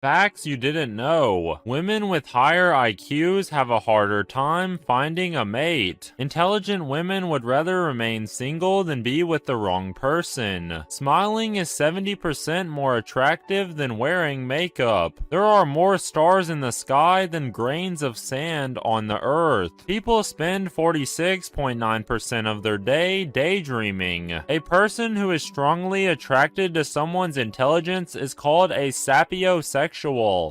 Facts you didn't know. Women with higher IQs have a harder time finding a mate. Intelligent women would rather remain single than be with the wrong person. Smiling is 70% more attractive than wearing makeup. There are more stars in the sky than grains of sand on the earth. People spend 46.9% of their day daydreaming. A person who is strongly attracted to someone's intelligence is called a sapiosexual.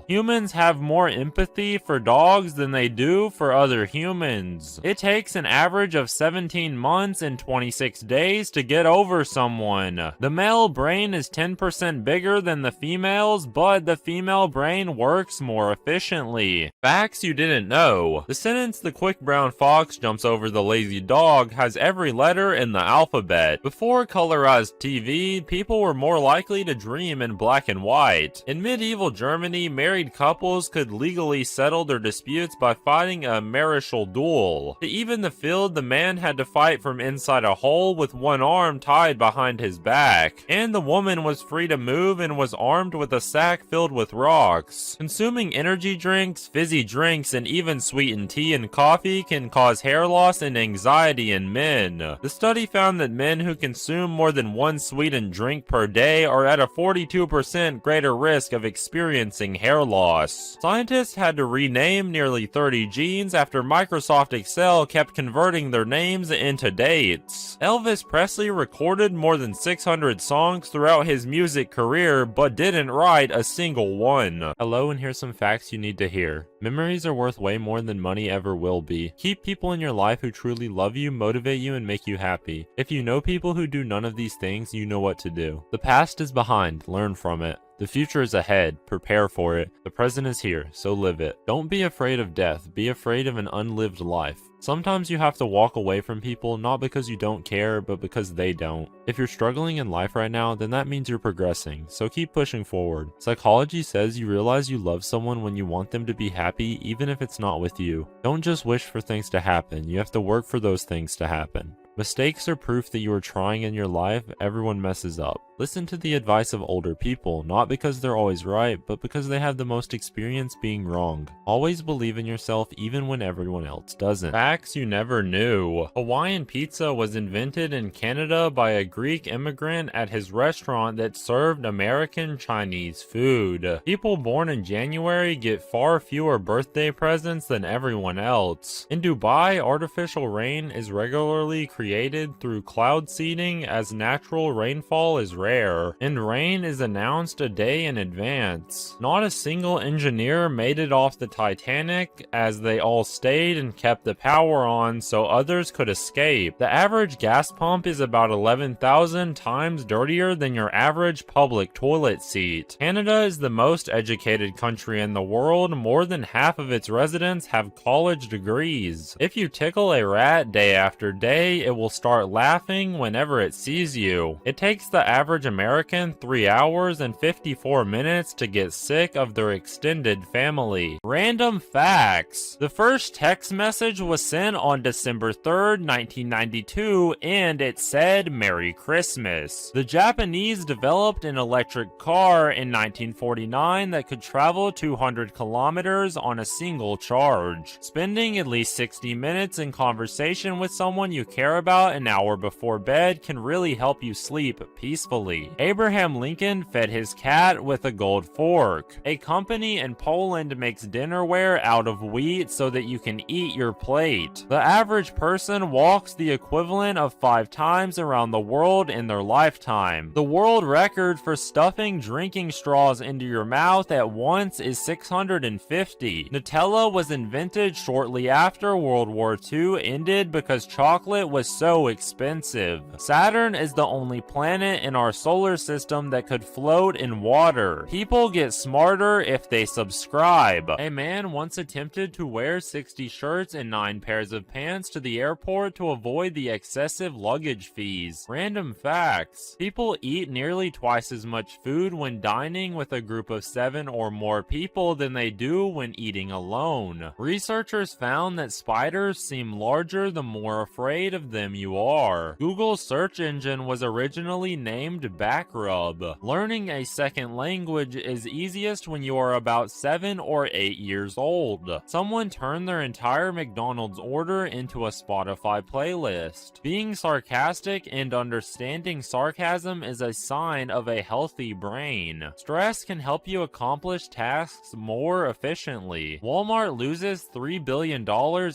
Humans have more empathy for dogs than they do for other humans. It takes an average of 17 months and 26 days to get over someone. The male brain is 10% bigger than the female's, but the female brain works more efficiently. Facts you didn't know. The sentence "the quick brown fox jumps over the lazy dog" has every letter in the alphabet. Before colorized TV, people were more likely to dream in black and white. In medieval Germany, married couples could legally settle their disputes by fighting a marital duel. To even the field, the man had to fight from inside a hole with one arm tied behind his back. And the woman was free to move and was armed with a sack filled with rocks. Consuming energy drinks, fizzy drinks, and even sweetened tea and coffee can cause hair loss and anxiety in men. The study found that men who consume more than one sweetened drink per day are at a 42% greater risk of experiencing hair loss. Scientists had to rename nearly 30 genes after Microsoft Excel kept converting their names into dates. Elvis Presley recorded more than 600 songs throughout his music career, but didn't write a single one. Hello, and here's some facts you need to hear. Memories are worth way more than money ever will be. Keep people in your life who truly love you, motivate you, and make you happy. If you know people who do none of these things, you know what to do. The past is behind, learn from it. The future is ahead, prepare for it. The present is here, so live it. Don't be afraid of death, be afraid of an unlived life. Sometimes you have to walk away from people not because you don't care, but because they don't. If you're struggling in life right now, then that means you're progressing, so keep pushing forward. Psychology says you realize you love someone when you want them to be happy, even if it's not with you. Don't just wish for things to happen, you have to work for those things to happen. Mistakes are proof that you are trying in your life. Everyone messes up. Listen to the advice of older people, not because they're always right, but because they have the most experience being wrong. Always believe in yourself even when everyone else doesn't. Facts you never knew. Hawaiian pizza was invented in Canada by a Greek immigrant at his restaurant that served American Chinese food. People born in January get far fewer birthday presents than everyone else. In Dubai, artificial rain is regularly created through cloud seeding as natural rainfall is rare, and rain is announced a day in advance. Not a single engineer made it off the Titanic, as they all stayed and kept the power on so others could escape. The average gas pump is about 11,000 times dirtier than your average public toilet seat. Canada is the most educated country in the world. More than half of its residents have college degrees. If you tickle a rat day after day, it will start laughing whenever it sees you. It takes the average American 3 hours and 54 minutes to get sick of their extended family. Random facts. The first text message was sent on December 3rd, 1992, and it said Merry Christmas. The Japanese developed an electric car in 1949 that could travel 200 kilometers on a single charge. Spending at least 60 minutes in conversation with someone you care about an hour before bed can really help you sleep peacefully. Abraham Lincoln fed his cat with a gold fork. A company in Poland makes dinnerware out of wheat so that you can eat your plate. The average person walks the equivalent of 5 times around the world in their lifetime. The world record for stuffing drinking straws into your mouth at once is 650. Nutella was invented shortly after World War II ended because chocolate was so expensive. Saturn is the only planet in our solar system that could float in water. People get smarter if they subscribe. A man once attempted to wear 60 shirts and 9 pairs of pants to the airport to avoid the excessive luggage fees. Random facts. People eat nearly twice as much food when dining with a group of 7 or more people than they do when eating alone. Researchers found that spiders seem larger the more afraid of them you are. Google's search engine was originally named received back rub. Learning a second language is easiest when you are about 7 or 8 years old. Someone turned their entire McDonald's order into a Spotify playlist. Being sarcastic and understanding sarcasm is a sign of a healthy brain. Stress can help you accomplish tasks more efficiently. Walmart loses $3 billion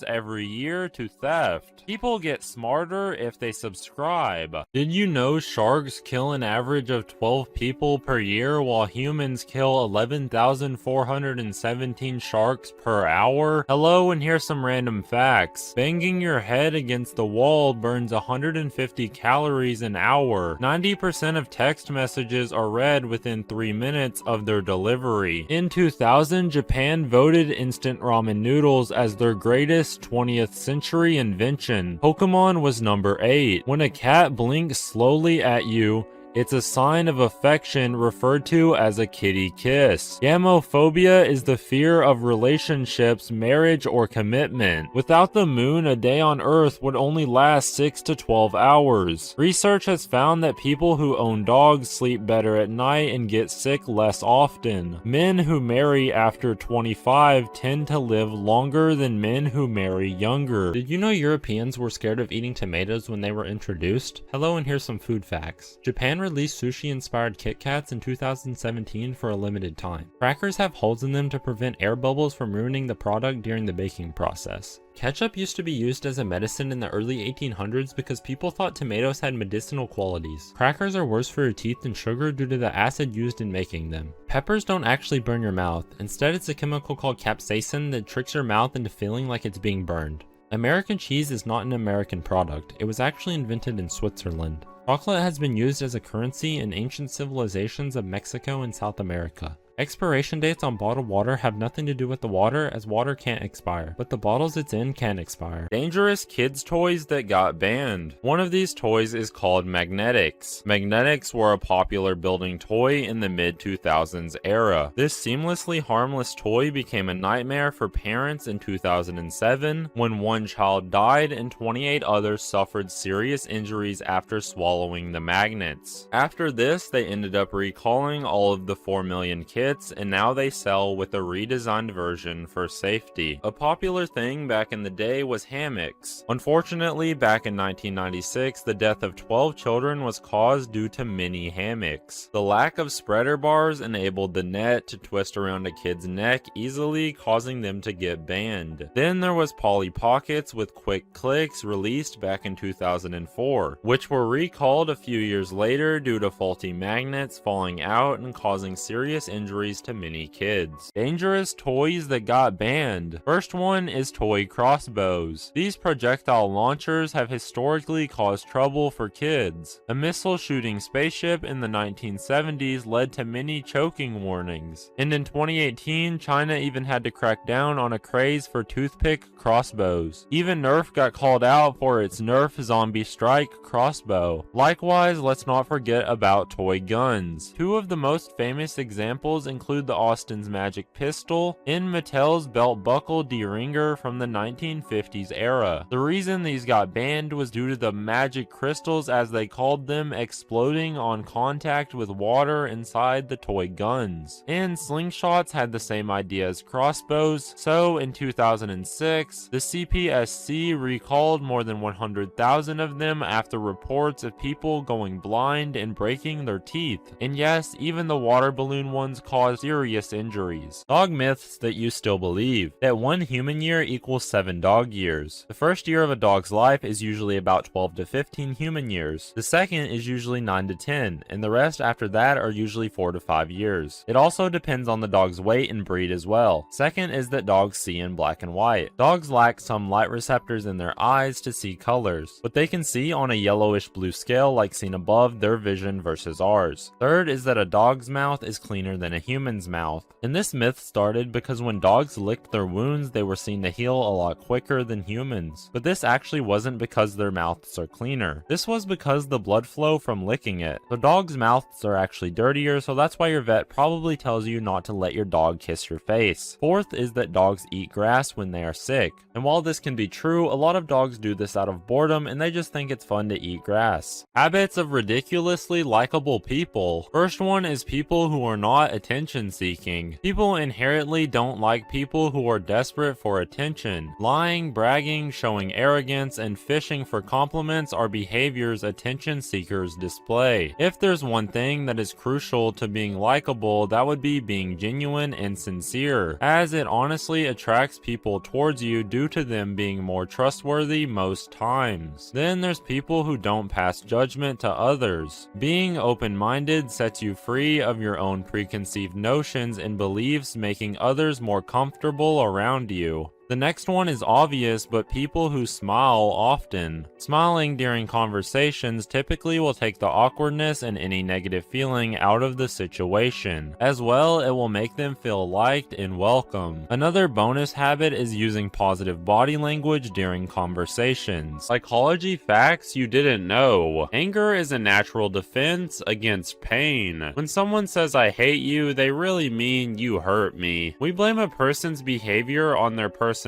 every year to theft. People get smarter if they subscribe. Did you know sharks kill an average of 12 people per year while humans kill 11,417 sharks per hour? Hello, and here's some random facts. Banging your head against the wall burns 150 calories an hour. 90% of text messages are read within 3 minutes of their delivery. In 2000, Japan voted instant ramen noodles as their greatest 20th century invention. Pokemon was number 8. When a cat blinks slowly at you, it's a sign of affection referred to as a kitty kiss. Gamophobia is the fear of relationships, marriage, or commitment. Without the moon, a day on Earth would only last 6 to 12 hours. Research has found that people who own dogs sleep better at night and get sick less often. Men who marry after 25 tend to live longer than men who marry younger. Did you know Europeans were scared of eating tomatoes when they were introduced? Hello, and here's some food facts. Japan released sushi-inspired Kit Kats in 2017 for a limited time. Crackers have holes in them to prevent air bubbles from ruining the product during the baking process. Ketchup used to be used as a medicine in the early 1800s because people thought tomatoes had medicinal qualities. Crackers are worse for your teeth than sugar due to the acid used in making them. Peppers don't actually burn your mouth. Instead, it's a chemical called capsaicin that tricks your mouth into feeling like it's being burned. American cheese is not an American product. It was actually invented in Switzerland. Chocolate has been used as a currency in ancient civilizations of Mexico and South America. Expiration dates on bottled water have nothing to do with the water, as water can't expire, but the bottles it's in can expire. Dangerous kids' toys that got banned. One of these toys is called magnetics. Magnetics were a popular building toy in the mid-2000s era. This seamlessly harmless toy became a nightmare for parents in 2007 when one child died and 28 others suffered serious injuries after swallowing the magnets. After this, they ended up recalling all of the 4 million kits, and now they sell with a redesigned version for safety. A popular thing back in the day was hammocks. Unfortunately, back in 1996, the death of 12 children was caused due to mini hammocks. The lack of spreader bars enabled the net to twist around a kid's neck easily, causing them to get banned. Then there was Polly Pockets with quick clicks released back in 2004, which were recalled a few years later due to faulty magnets falling out and causing serious injuries to many kids. Dangerous toys that got banned. First one is toy crossbows. These projectile launchers have historically caused trouble for kids. A missile shooting spaceship in the 1970s led to many choking warnings. And in 2018, China even had to crack down on a craze for toothpick crossbows. Even Nerf got called out for its Nerf Zombie Strike crossbow. Likewise, let's not forget about toy guns. Two of the most famous examples include the Austin's Magic Pistol and Mattel's Belt Buckle D-Ringer from the 1950s era. The reason these got banned was due to the magic crystals, as they called them, exploding on contact with water inside the toy guns. And slingshots had the same idea as crossbows, so in 2006, the CPSC recalled more than 100,000 of them after reports of people going blind and breaking their teeth. And yes, even the water balloon ones cause serious injuries. Dog myths that you still believe. That 1 human year equals 7 dog years. The first year of a dog's life is usually about 12 to 15 human years. The second is usually 9 to 10, and the rest after that are usually 4 to 5 years. It also depends on the dog's weight and breed as well. Second is that dogs see in black and white. Dogs lack some light receptors in their eyes to see colors, but they can see on a yellowish blue scale like seen above, their vision versus ours. Third is that a dog's mouth is cleaner than a human's mouth. And this myth started because when dogs licked their wounds, they were seen to heal a lot quicker than humans. But this actually wasn't because their mouths are cleaner. This was because the blood flow from licking it. The dog's mouths are actually dirtier, so that's why your vet probably tells you not to let your dog kiss your face. Fourth is that dogs eat grass when they are sick. And while this can be true, a lot of dogs do this out of boredom and they just think it's fun to eat grass. Habits of ridiculously likable people. First one is people who are not attention seeking. People inherently don't like people who are desperate for attention. Lying, bragging, showing arrogance, and fishing for compliments are behaviors attention seekers display. If there's one thing that is crucial to being likable, that would be being genuine and sincere, as it honestly attracts people towards you due to them being more trustworthy most times. Then there's people who don't pass judgment to others. Being open-minded sets you free of your own preconceived notions and beliefs, making others more comfortable around you. The next one is obvious, but people who smile often. Smiling during conversations typically will take the awkwardness and any negative feeling out of the situation. As well, it will make them feel liked and welcome. Another bonus habit is using positive body language during conversations. Psychology facts you didn't know. Anger is a natural defense against pain. When someone says I hate you, they really mean you hurt me. We blame a person's behavior on their personality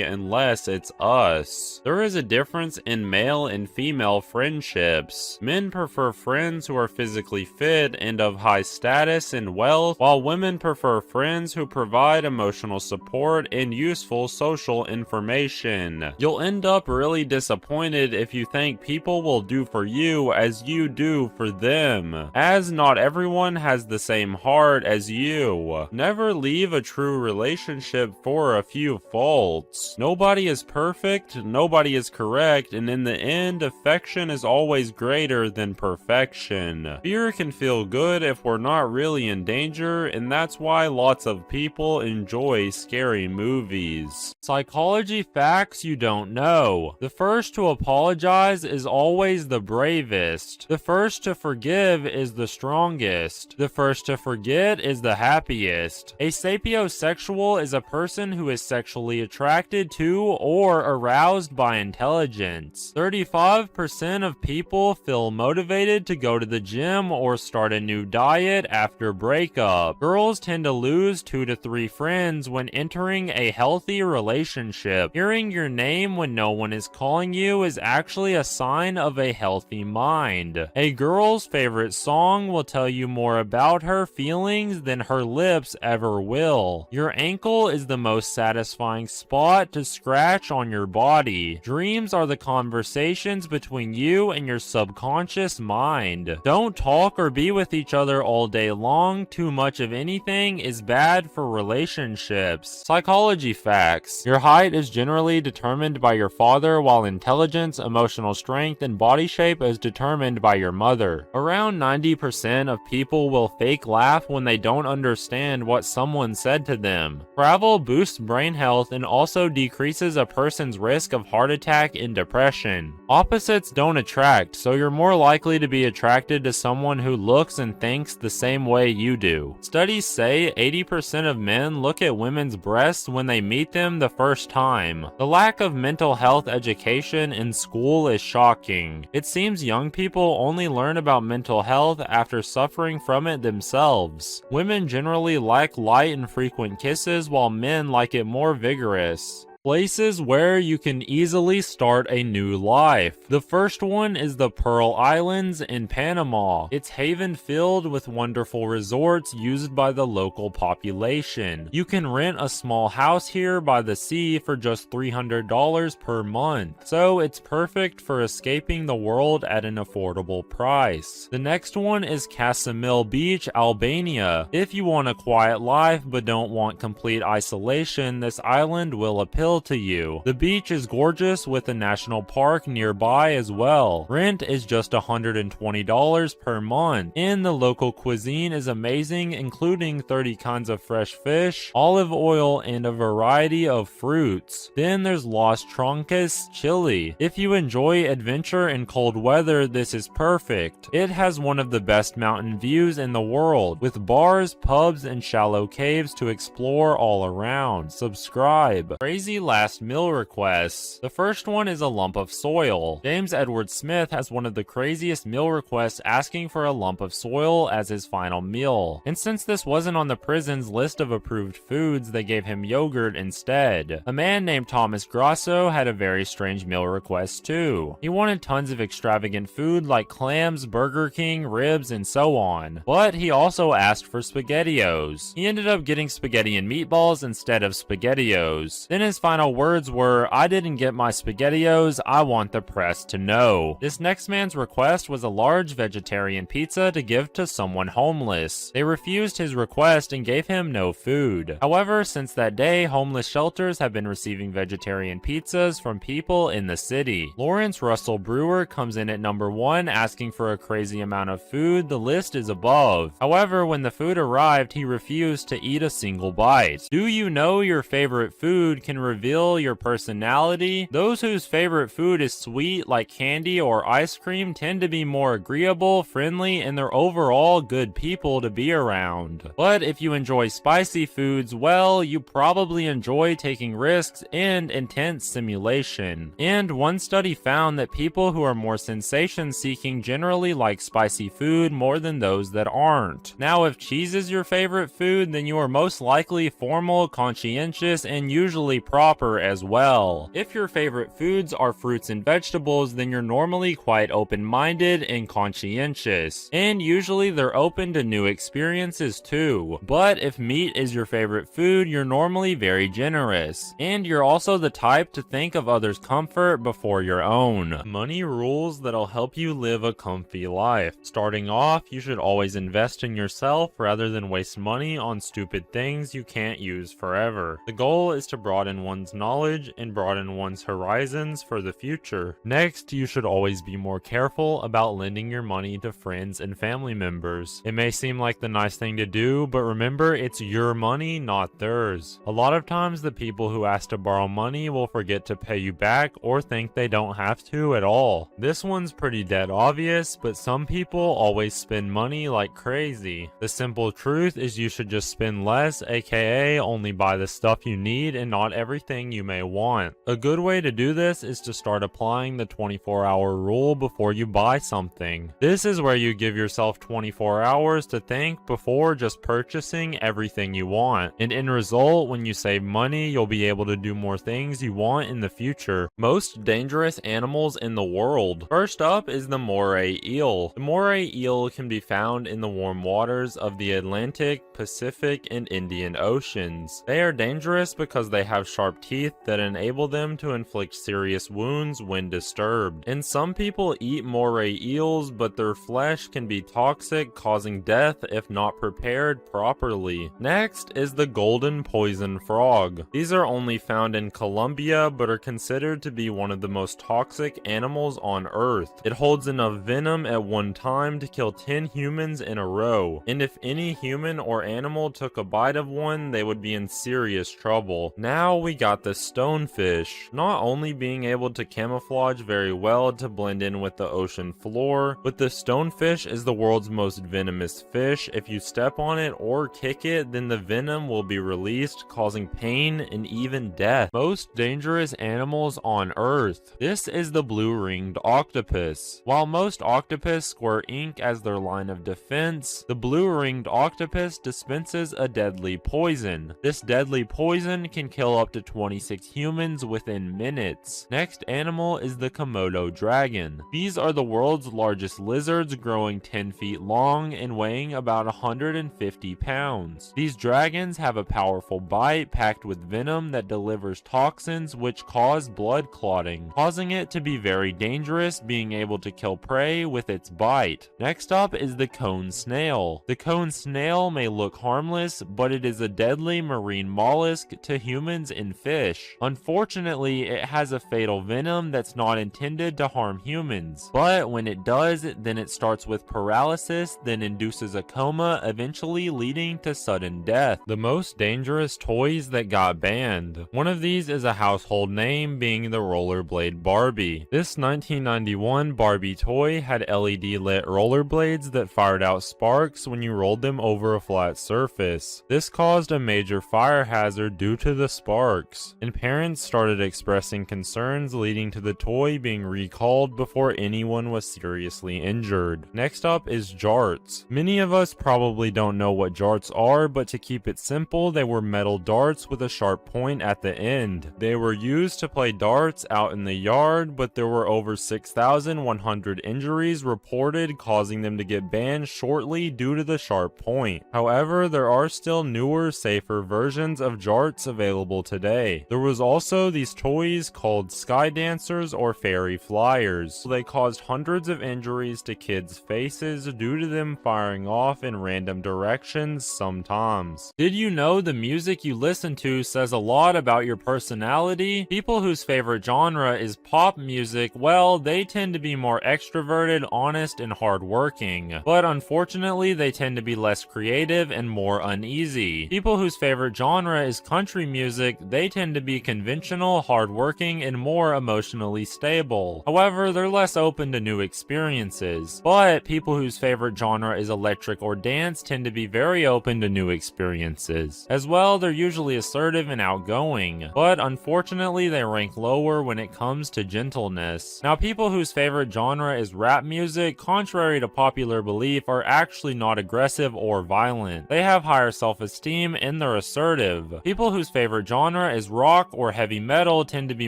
unless it's us. There is a difference in male and female friendships. Men prefer friends who are physically fit and of high status and wealth, while women prefer friends who provide emotional support and useful social information. You'll end up really disappointed if you think people will do for you as you do for them, as not everyone has the same heart as you. Never leave a true relationship for a few faults. Nobody is perfect, nobody is correct, and in the end, affection is always greater than perfection. Fear can feel good if we're not really in danger, and that's why lots of people enjoy scary movies. Psychology facts you don't know. The first to apologize is always the bravest. The first to forgive is the strongest. The first to forget is the happiest. A sapiosexual is a person who is sexually attracted to or aroused by intelligence. 35% of people feel motivated to go to the gym or start a new diet after breakup. Girls tend to lose 2 to 3 friends when entering a healthy relationship. Hearing your name when no one is calling you is actually a sign of a healthy mind. A girl's favorite song will tell you more about her feelings than her lips ever will. Your ankle is the most satisfying spot to scratch on your body. Dreams are the conversations between you and your subconscious mind. Don't talk or be with each other all day long. Too much of anything is bad for relationships. Psychology facts. Your height is generally determined by your father, while intelligence, emotional strength, and body shape is determined by your mother. Around 90% of people will fake laugh when they don't understand what someone said to them. Travel boosts brain health and also decreases a person's risk of heart attack and depression. Opposites don't attract, so you're more likely to be attracted to someone who looks and thinks the same way you do. Studies say 80% of men look at women's breasts when they meet them the first time. The lack of mental health education in school is shocking. It seems young people only learn about mental health after suffering from it themselves. Women generally like light and frequent kisses, while men like it more vigorous. Places where you can easily start a new life. The first one is the Pearl Islands in Panama. It's haven filled with wonderful resorts used by the local population. You can rent a small house here by the sea for just $300 per month, so it's perfect for escaping the world at an affordable price. The next one is Casamil Beach, Albania. If you want a quiet life but don't want complete isolation, this island will appeal appeal to you. The beach is gorgeous with a national park nearby as well. Rent is just $120 per month, and the local cuisine is amazing, including 30 kinds of fresh fish, olive oil, and a variety of fruits. Then there's Los Trancas, Chile. If you enjoy adventure and cold weather, this is perfect. It has one of the best mountain views in the world, with bars, pubs, and shallow caves to explore all around. Subscribe. Crazy last meal requests. The first one is a lump of soil. James Edward Smith has one of the craziest meal requests, asking for a lump of soil as his final meal. And since this wasn't on the prison's list of approved foods, they gave him yogurt instead. A man named Thomas Grasso had a very strange meal request too. He wanted tons of extravagant food like clams, Burger King, ribs, and so on. But he also asked for SpaghettiOs. He ended up getting spaghetti and meatballs instead of SpaghettiOs. Then his final words were, "I didn't get my SpaghettiOs, I want the press to know." This next man's request was a large vegetarian pizza to give to someone homeless. They refused his request and gave him no food. However, since that day, homeless shelters have been receiving vegetarian pizzas from people in the city. Lawrence Russell Brewer comes in at number 1, asking for a crazy amount of food. The list is above. However, when the food arrived, he refused to eat a single bite. Do you know your favorite food can reveal your personality? Those whose favorite food is sweet, like candy or ice cream, tend to be more agreeable, friendly, and they're overall good people to be around. But if you enjoy spicy foods, well, you probably enjoy taking risks and intense simulation. And one study found that people who are more sensation-seeking generally like spicy food more than those that aren't. Now, if cheese is your favorite food, then you are most likely formal, conscientious, and usually proper as well. If your favorite foods are fruits and vegetables, then you're normally quite open-minded and conscientious. And usually they're open to new experiences too. But if meat is your favorite food, you're normally very generous. And you're also the type to think of others' comfort before your own. Money rules that'll help you live a comfy life. Starting off, you should always invest in yourself rather than waste money on stupid things you can't use forever. The goal is to broaden one's knowledge and broaden one's horizons for the future. Next, you should always be more careful about lending your money to friends and family members. It may seem like the nice thing to do, but remember, it's your money, not theirs. A lot of times, the people who ask to borrow money will forget to pay you back or think they don't have to at all. This one's pretty dead obvious, but some people always spend money like crazy. The simple truth is you should just spend less, aka only buy the stuff you need and not everything you may want. A good way to do this is to start applying the 24-hour rule before you buy something. This is where you give yourself 24 hours to think before just purchasing everything you want. And in result, when you save money, you'll be able to do more things you want in the future. Most dangerous animals in the world. First up is the moray eel. The moray eel can be found in the warm waters of the Atlantic, Pacific, and Indian Oceans. They are dangerous because they have sharp teeth that enable them to inflict serious wounds when disturbed. And some people eat moray eels, but their flesh can be toxic, causing death if not prepared properly. Next is the golden poison frog. These are only found in Colombia, but are considered to be one of the most toxic animals on Earth. It holds enough venom at one time to kill 10 humans in a row, and if any human or animal took a bite of one, they would be in serious trouble. Now we got the stonefish. Not only being able to camouflage very well to blend in with the ocean floor, but the stonefish is the world's most venomous fish. If you step on it or kick it, then the venom will be released, causing pain and even death. Most dangerous animals on Earth. This is the blue-ringed octopus. While most octopus squirt ink as their line of defense, the blue-ringed octopus dispenses a deadly poison. This deadly poison can kill up to 26 humans within minutes. Next animal is the Komodo dragon. These are the world's largest lizards, growing 10 feet long and weighing about 150 pounds. These dragons have a powerful bite packed with venom that delivers toxins which cause blood clotting, causing it to be very dangerous, being able to kill prey with its bite. Next up is the cone snail. The cone snail may look harmless, but it is a deadly marine mollusk to humans and fish. Unfortunately, it has a fatal venom that's not intended to harm humans. But when it does, then it starts with paralysis, then induces a coma, eventually leading to sudden death. The most dangerous toys that got banned. One of these is a household name, being the rollerblade Barbie. This 1991 Barbie toy had LED lit rollerblades that fired out sparks when you rolled them over a flat surface. This caused a major fire hazard due to the sparks, and parents started expressing concerns, leading to the toy being recalled before anyone was seriously injured. Next up is jarts. Many of us probably don't know what jarts are, but to keep it simple, they were metal darts with a sharp point at the end. They were used to play darts out in the yard, but there were over 6,100 injuries reported, causing them to get banned shortly due to the sharp point. However, there are still newer, safer versions of jarts available today. There was also these toys called sky dancers or fairy flyers. They caused hundreds of injuries to kids' faces due to them firing off in random directions sometimes. Did you know the music you listen to says a lot about your personality? People whose favorite genre is pop music, well, they tend to be more extroverted, honest, and hardworking. But unfortunately, they tend to be less creative and more uneasy. People whose favorite genre is country music, they tend to be conventional, hardworking, and more emotionally stable. However, they're less open to new experiences. But people whose favorite genre is electric or dance tend to be very open to new experiences. As well, they're usually assertive and outgoing, but unfortunately they rank lower when it comes to gentleness. Now, people whose favorite genre is rap music, contrary to popular belief, are actually not aggressive or violent. They have higher self-esteem and they're assertive. People whose favorite genre is rock or heavy metal tend to be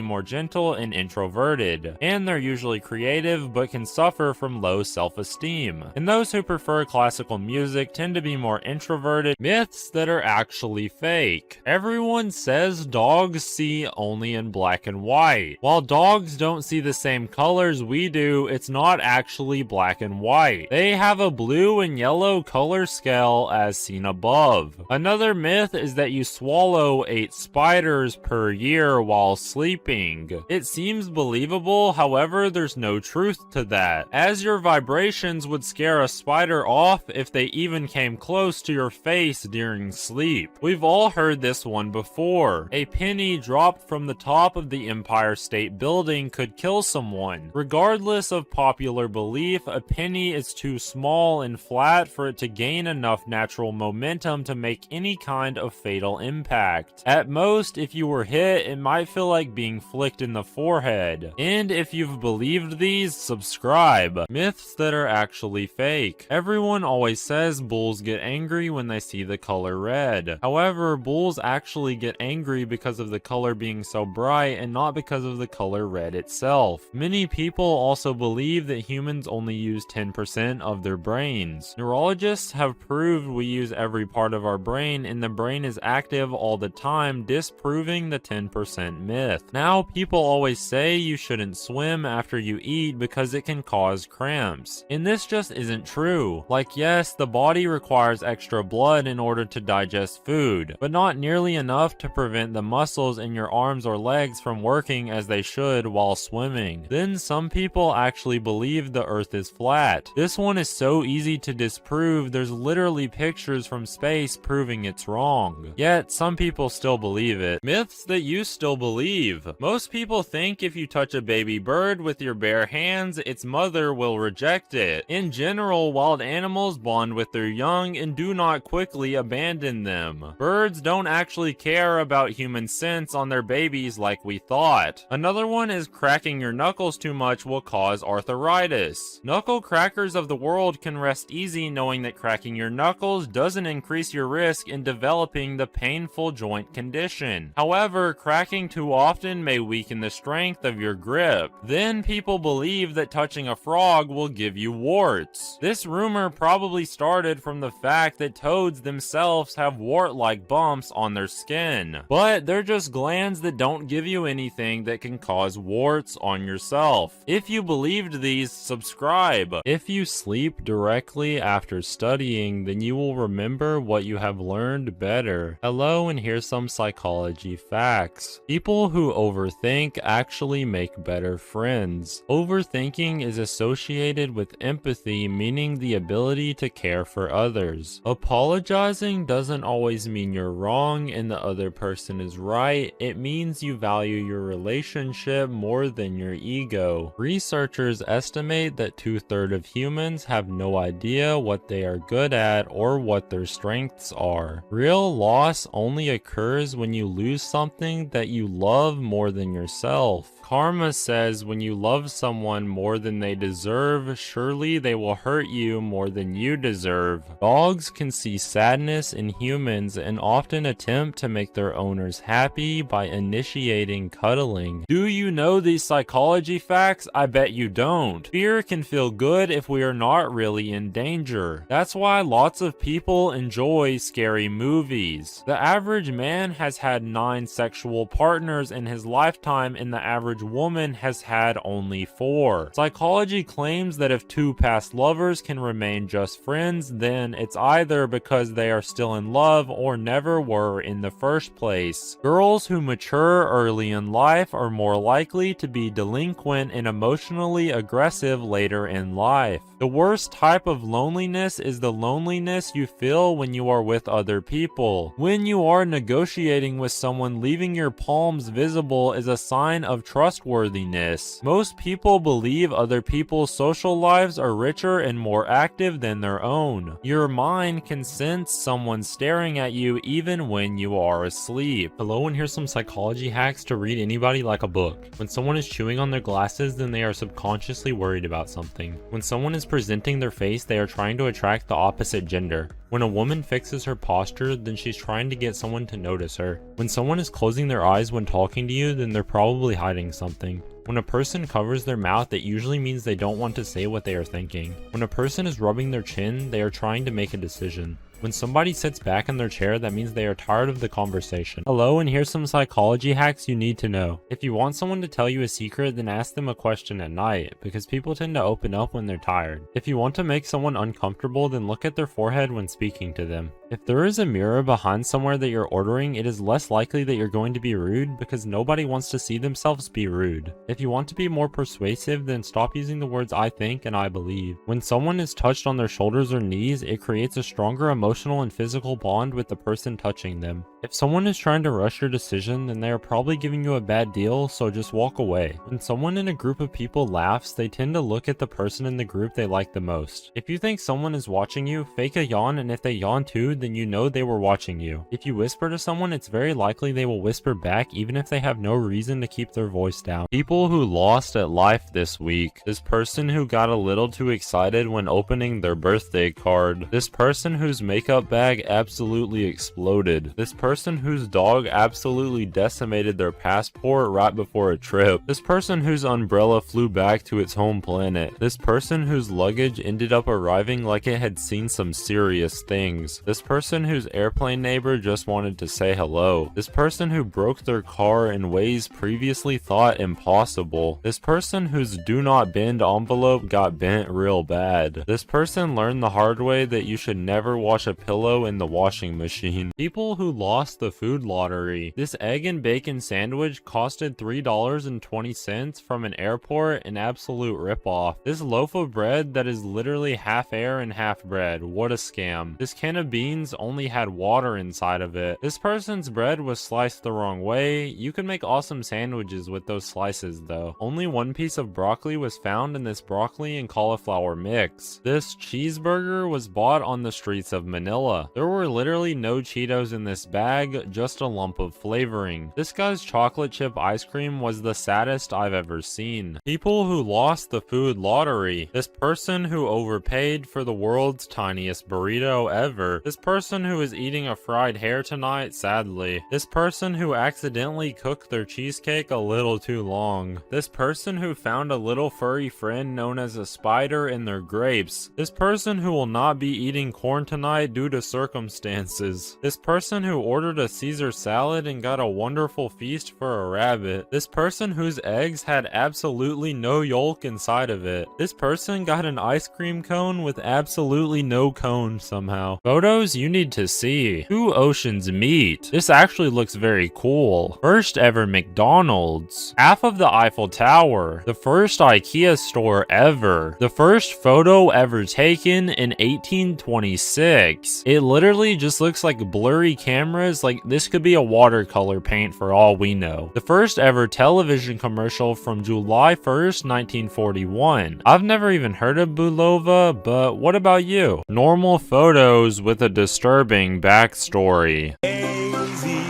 more gentle and introverted, and they're usually creative but can suffer from low self-esteem. And those who prefer classical music tend to be more introverted. Myths that are actually fake. Everyone says dogs see only in black and white. While dogs don't see the same colors we do, it's not actually black and white. They have a blue and yellow color scale as seen above. Another myth is that you swallow 8 spiders per year while sleeping. It seems believable, however, there's no truth to that, as your vibrations would scare a spider off if they even came close to your face during sleep. We've all heard this one before. A penny dropped from the top of the Empire State Building could kill someone. Regardless of popular belief, a penny is too small and flat for it to gain enough natural momentum to make any kind of fatal impact. At most, if you were hit, it might feel like being flicked in the forehead. And if you've believed these, subscribe. Myths that are actually fake. Everyone always says bulls get angry when they see the color red. However, bulls actually get angry because of the color being so bright and not because of the color red itself. Many people also believe that humans only use 10% of their brains. Neurologists have proved we use every part of our brain, and the brain is active all the time, disproving the 10% myth. Now, people always say you shouldn't swim after you eat because it can cause cramps. And this just isn't true. Like, yes, the body requires extra blood in order to digest food, but not nearly enough to prevent the muscles in your arms or legs from working as they should while swimming. Then some people actually believe the earth is flat. This one is so easy to disprove, there's literally pictures from space proving it's wrong. Yet, some people still believe it. Myths that you still believe. Most people think if you touch a baby bird with your bare hands, its mother will reject it. In general, wild animals bond with their young and do not quickly abandon them. Birds don't actually care about human scents on their babies like we thought. Another one is cracking your knuckles too much will cause arthritis. Knuckle crackers of the world can rest easy knowing that cracking your knuckles doesn't increase your risk in developing the painful joint condition. However, cracking too often may weaken the strength of your grip. Then people believe that touching a frog will give you warts. This rumor probably started from the fact that toads themselves have wart-like bumps on their skin, but they're just glands that don't give you anything that can cause warts on yourself. If you believed these, subscribe. If you sleep directly after studying, then you will remember what you have learned better. Hello, and here's some psychology. psychology facts. People who overthink actually make better friends. Overthinking is associated with empathy, meaning the ability to care for others. Apologizing doesn't always mean you're wrong and the other person is right. It means you value your relationship more than your ego. Researchers estimate that 2/3 of humans have no idea what they are good at or what their strengths are. Real loss only occurs when you lose something that you love more than yourself. Karma says when you love someone more than they deserve, surely they will hurt you more than you deserve. Dogs can see sadness in humans and often attempt to make their owners happy by initiating cuddling. Do you know these psychology facts? I bet you don't. Fear can feel good if we are not really in danger. That's why lots of people enjoy scary movies. The average man has had 9 sexual partners in his lifetime, and the average woman has had only 4. Psychology claims that if 2 past lovers can remain just friends, then it's either because they are still in love or never were in the first place. Girls who mature early in life are more likely to be delinquent and emotionally aggressive later in life. The worst type of loneliness is the loneliness you feel when you are with other people. When you are negotiating with someone, leaving your palms visible is a sign of trustworthiness. Most people believe other people's social lives are richer and more active than their own. Your mind can sense someone staring at you even when you are asleep. Hello, and here's some psychology hacks to read anybody like a book. When someone is chewing on their glasses, then they are subconsciously worried about something. When someone is presenting their face, they are trying to attract the opposite gender. When a woman fixes her posture, then she's trying to get someone to notice her. When someone is closing their eyes when talking to you, then they're probably hiding something. When a person covers their mouth, it usually means they don't want to say what they are thinking. When a person is rubbing their chin, they are trying to make a decision. When somebody sits back in their chair, that means they are tired of the conversation. Hello, and here's some psychology hacks you need to know. If you want someone to tell you a secret, then ask them a question at night, because people tend to open up when they're tired. If you want to make someone uncomfortable, then look at their forehead when speaking to them. If there is a mirror behind somewhere that you're ordering, it is less likely that you're going to be rude, because nobody wants to see themselves be rude. If you want to be more persuasive, then stop using the words I think and I believe. When someone is touched on their shoulders or knees, it creates a stronger emotional and physical bond with the person touching them. If someone is trying to rush your decision, then they are probably giving you a bad deal, so just walk away. When someone in a group of people laughs, they tend to look at the person in the group they like the most. If you think someone is watching you, fake a yawn, and if they yawn too, then you know they were watching you. If you whisper to someone, it's very likely they will whisper back even if they have no reason to keep their voice down. People who lost at life this week. This person who got a little too excited when opening their birthday card. This person whose makeup bag absolutely exploded. This person whose dog absolutely decimated their passport right before a trip. This person whose umbrella flew back to its home planet. This person whose luggage ended up arriving like it had seen some serious things. This person whose airplane neighbor just wanted to say hello. This person who broke their car in ways previously thought impossible. This person whose do not bend envelope got bent real bad. This person learned the hard way that you should never wash a pillow in the washing machine. People who lost the food lottery. This egg and bacon sandwich costed $3.20 from an airport, an absolute ripoff. This loaf of bread that is literally half air and half bread, what a scam. This can of beans only had water inside of it. This person's bread was sliced the wrong way. You can make awesome sandwiches with those slices though. Only 1 piece of broccoli was found in this broccoli and cauliflower mix. This cheeseburger was bought on the streets of Manila. There were literally no Cheetos in this bag, just a lump of flavoring. This guy's chocolate chip ice cream was the saddest I've ever seen. People who lost the food lottery. This person who overpaid for the world's tiniest burrito ever. This person who is eating a fried hare tonight, sadly. This person who accidentally cooked their cheesecake a little too long. This person who found a little furry friend known as a spider in their grapes. This person who will not be eating corn tonight due to circumstances. This person who ordered a Caesar salad and got a wonderful feast for a rabbit. This person whose eggs had absolutely no yolk inside of it. This person got an ice cream cone with absolutely no cone somehow. Photos you need to see. Two oceans meet. This actually looks very cool. First ever McDonald's. Half of the Eiffel Tower. The first IKEA store ever. The first photo ever taken in 1826. It literally just looks like blurry cameras, like this could be a watercolor paint for all we know. The first ever television commercial from July 1st, 1941. I've never even heard of Bulova, but what about you? Normal photos with a disturbing backstory. Daisy,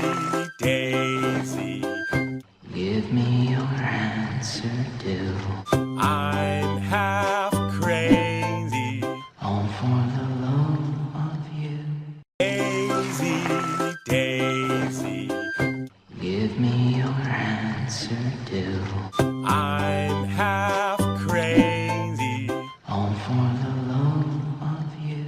Daisy, Give me your answer, do. I'm half crazy. All for the love of you. Daisy, Daisy, Give me your answer, do. I'm half crazy. All for the love of you.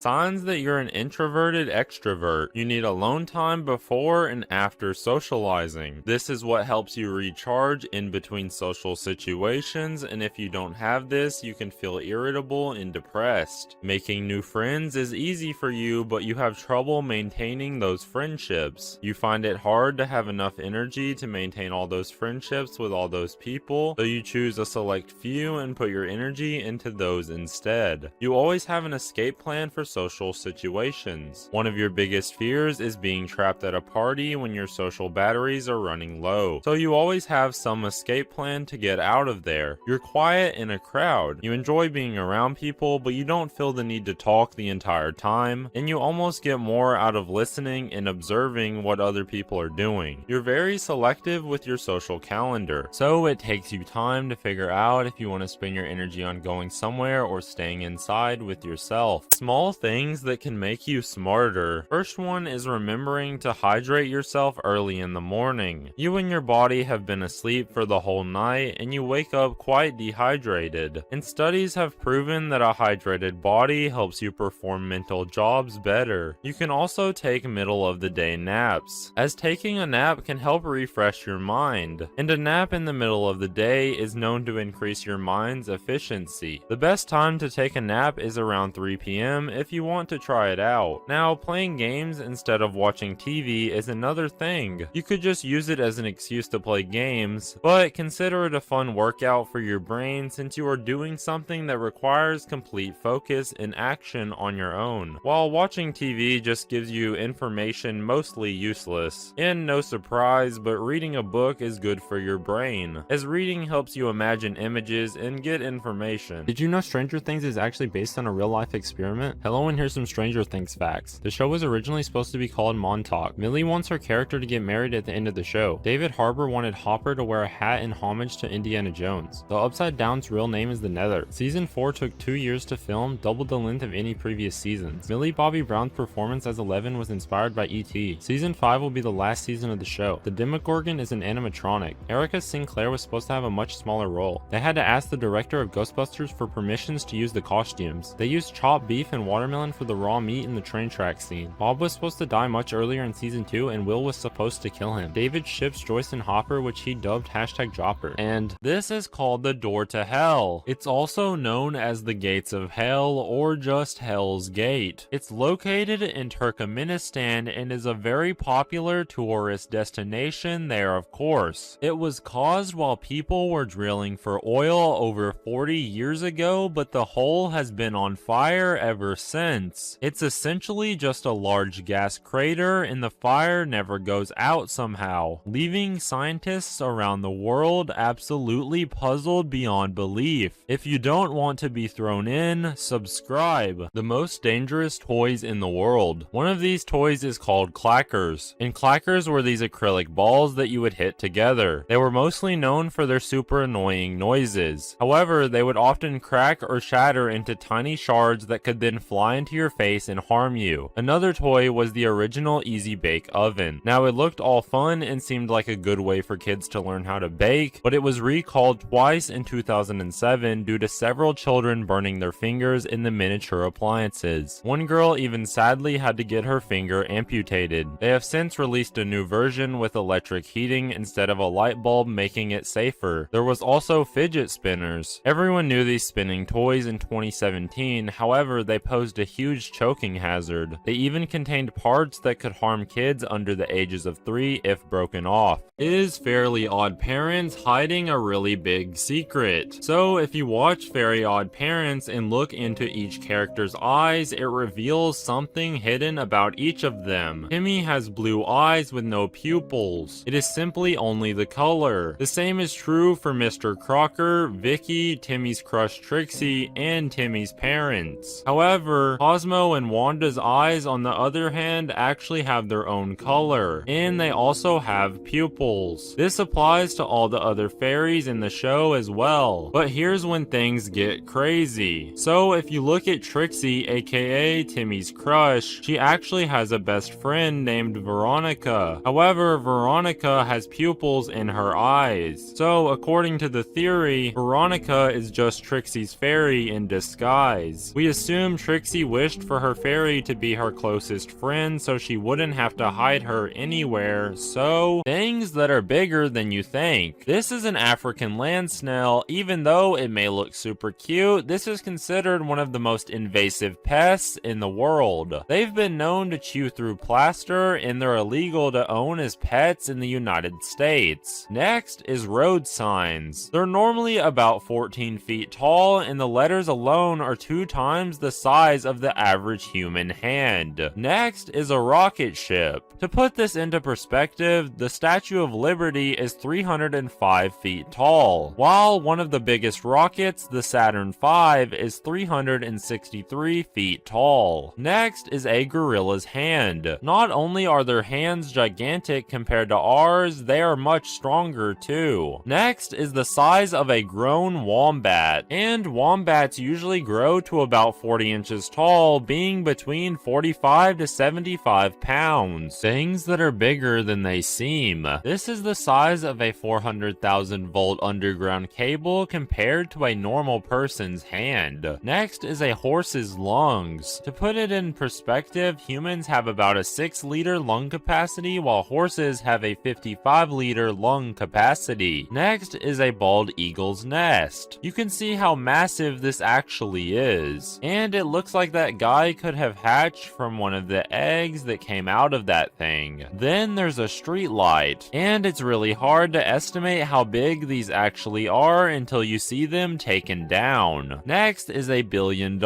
Signs that you're an introverted extrovert. You need alone time before and after socializing. This is what helps you recharge in between social situations, and if you don't have this, you can feel irritable and depressed. Making new friends is easy for you, but you have trouble maintaining those friendships. You find it hard to have enough energy to maintain all those friendships with all those people, so you choose a select few and put your energy into those instead. You always have an escape plan for social situations. One of your biggest fears is being trapped at a party when your social batteries are running low. So you always have some escape plan to get out of there. You're quiet in a crowd. You enjoy being around people, but you don't feel the need to talk the entire time, and you almost get more out of listening and observing what other people are doing. You're very selective with your social calendar, so it takes you time to figure out if you want to spend your energy on going somewhere or staying inside with yourself. Small things that can make you smarter. First one is remembering to hydrate yourself early in the morning. You and your body have been asleep for the whole night and you wake up quite dehydrated. And studies have proven that a hydrated body helps you perform mental jobs better. You can also take middle of the day naps, as taking a nap can help refresh your mind. And a nap in the middle of the day is known to increase your mind's efficiency. The best time to take a nap is around 3 p.m. if you want to try it out. Now, playing games instead of watching TV is another thing. You could just use it as an excuse to play games, but consider it a fun workout for your brain since you are doing something that requires complete focus and action on your own, while watching TV just gives you information mostly useless. And no surprise, but reading a book is good for your brain, as reading helps you imagine images and get information. Did you know Stranger Things is actually based on a real-life experiment? Hello, and here's some Stranger Things facts. The show was originally supposed to be called Montauk. Millie wants her character to get married at the end of the show. David Harbour wanted Hopper to wear a hat in homage to Indiana Jones. The Upside Down's real name is the Nether. Season 4 took 2 years to film, double the length of any previous seasons. Millie Bobby Brown's performance as Eleven was inspired by E.T. Season 5 will be the last season of the show. The Demogorgon is an animatronic. Erica Sinclair was supposed to have a much smaller role. They had to ask the director of Ghostbusters for permissions to use the costumes. They used chopped beef and watermelon for the raw meat in the train track scene. Bob was supposed to die much earlier in season 2 and Will was supposed to kill him. David ships Joyce and Hopper, which he dubbed #Jopper. And this is called the Door to Hell. It's also known as the Gates of Hell or just Hell's Gate. It's located in Turkmenistan and is a very popular tourist destination there, of course. It was caused while people were drilling for oil over 40 years ago, but the hole has been on fire ever since. It's essentially just a large gas crater and the fire never goes out somehow, leaving scientists around the world absolutely puzzled beyond belief. If you don't want to be thrown in, subscribe. The most dangerous toys in the world. One of these toys is called clackers, and clackers were these acrylic balls that you would hit together. They were mostly known for their super annoying noises. However, they would often crack or shatter into tiny shards that could then fly fly into your face and harm you. Another toy was the original Easy Bake Oven. Now it looked all fun and seemed like a good way for kids to learn how to bake, but it was recalled twice in 2007 due to several children burning their fingers in the miniature appliances. One girl even sadly had to get her finger amputated. They have since released a new version with electric heating instead of a light bulb, making it safer. There was also fidget spinners. Everyone knew these spinning toys in 2017, however, they posed a huge choking hazard. They even contained parts that could harm kids under the ages of 3 if broken off. Is Fairly Odd Parents hiding a really big secret? So if you watch Very Odd Parents and look into each character's eyes, it reveals something hidden about each of them. Timmy has blue eyes with no pupils. It is simply only the color. The same is true for Mr. Crocker, Vicky, Timmy's crush Trixie, and Timmy's parents. However, Cosmo and Wanda's eyes, on the other hand, actually have their own color, and they also have pupils. This applies to all the other fairies in the show as well. But here's when things get crazy. So if you look at Trixie, aka Timmy's crush, she actually has a best friend named Veronica. However, Veronica has pupils in her eyes. So according to the theory, Veronica is just Trixie's fairy in disguise. We assume Trixie wished for her fairy to be her closest friend so she wouldn't have to hide her anywhere. So, things that are bigger than you think. This is an African land snail. Even though it may look super cute, this is considered one of the most invasive pests in the world. They've been known to chew through plaster, and they're illegal to own as pets in the United States. Next is road signs. They're normally about 14 feet tall, and the letters alone are 2 times the size of the average human hand. Next is a rocket ship. To put this into perspective, the Statue of Liberty is 305 feet tall, while one of the biggest rockets, the Saturn V, is 363 feet tall. Next is a gorilla's hand. Not only are their hands gigantic compared to ours, they are much stronger too. Next is the size of a grown wombat, and wombats usually grow to about 40 inches tall, being between 45 to 75 pounds. Things that are bigger than they seem. This is the size of a 400,000 volt underground cable compared to a normal person's hand. Next is a horse's lungs. To put it in perspective, humans have about a 6-liter lung capacity, while horses have a 55-liter lung capacity. Next is a bald eagle's nest. You can see how massive this actually is, and it looks like that guy could have hatched from one of the eggs that came out of that thing. Then there's a street light, and it's really hard to estimate how big these actually are until you see them taken down. Next is $1 billion.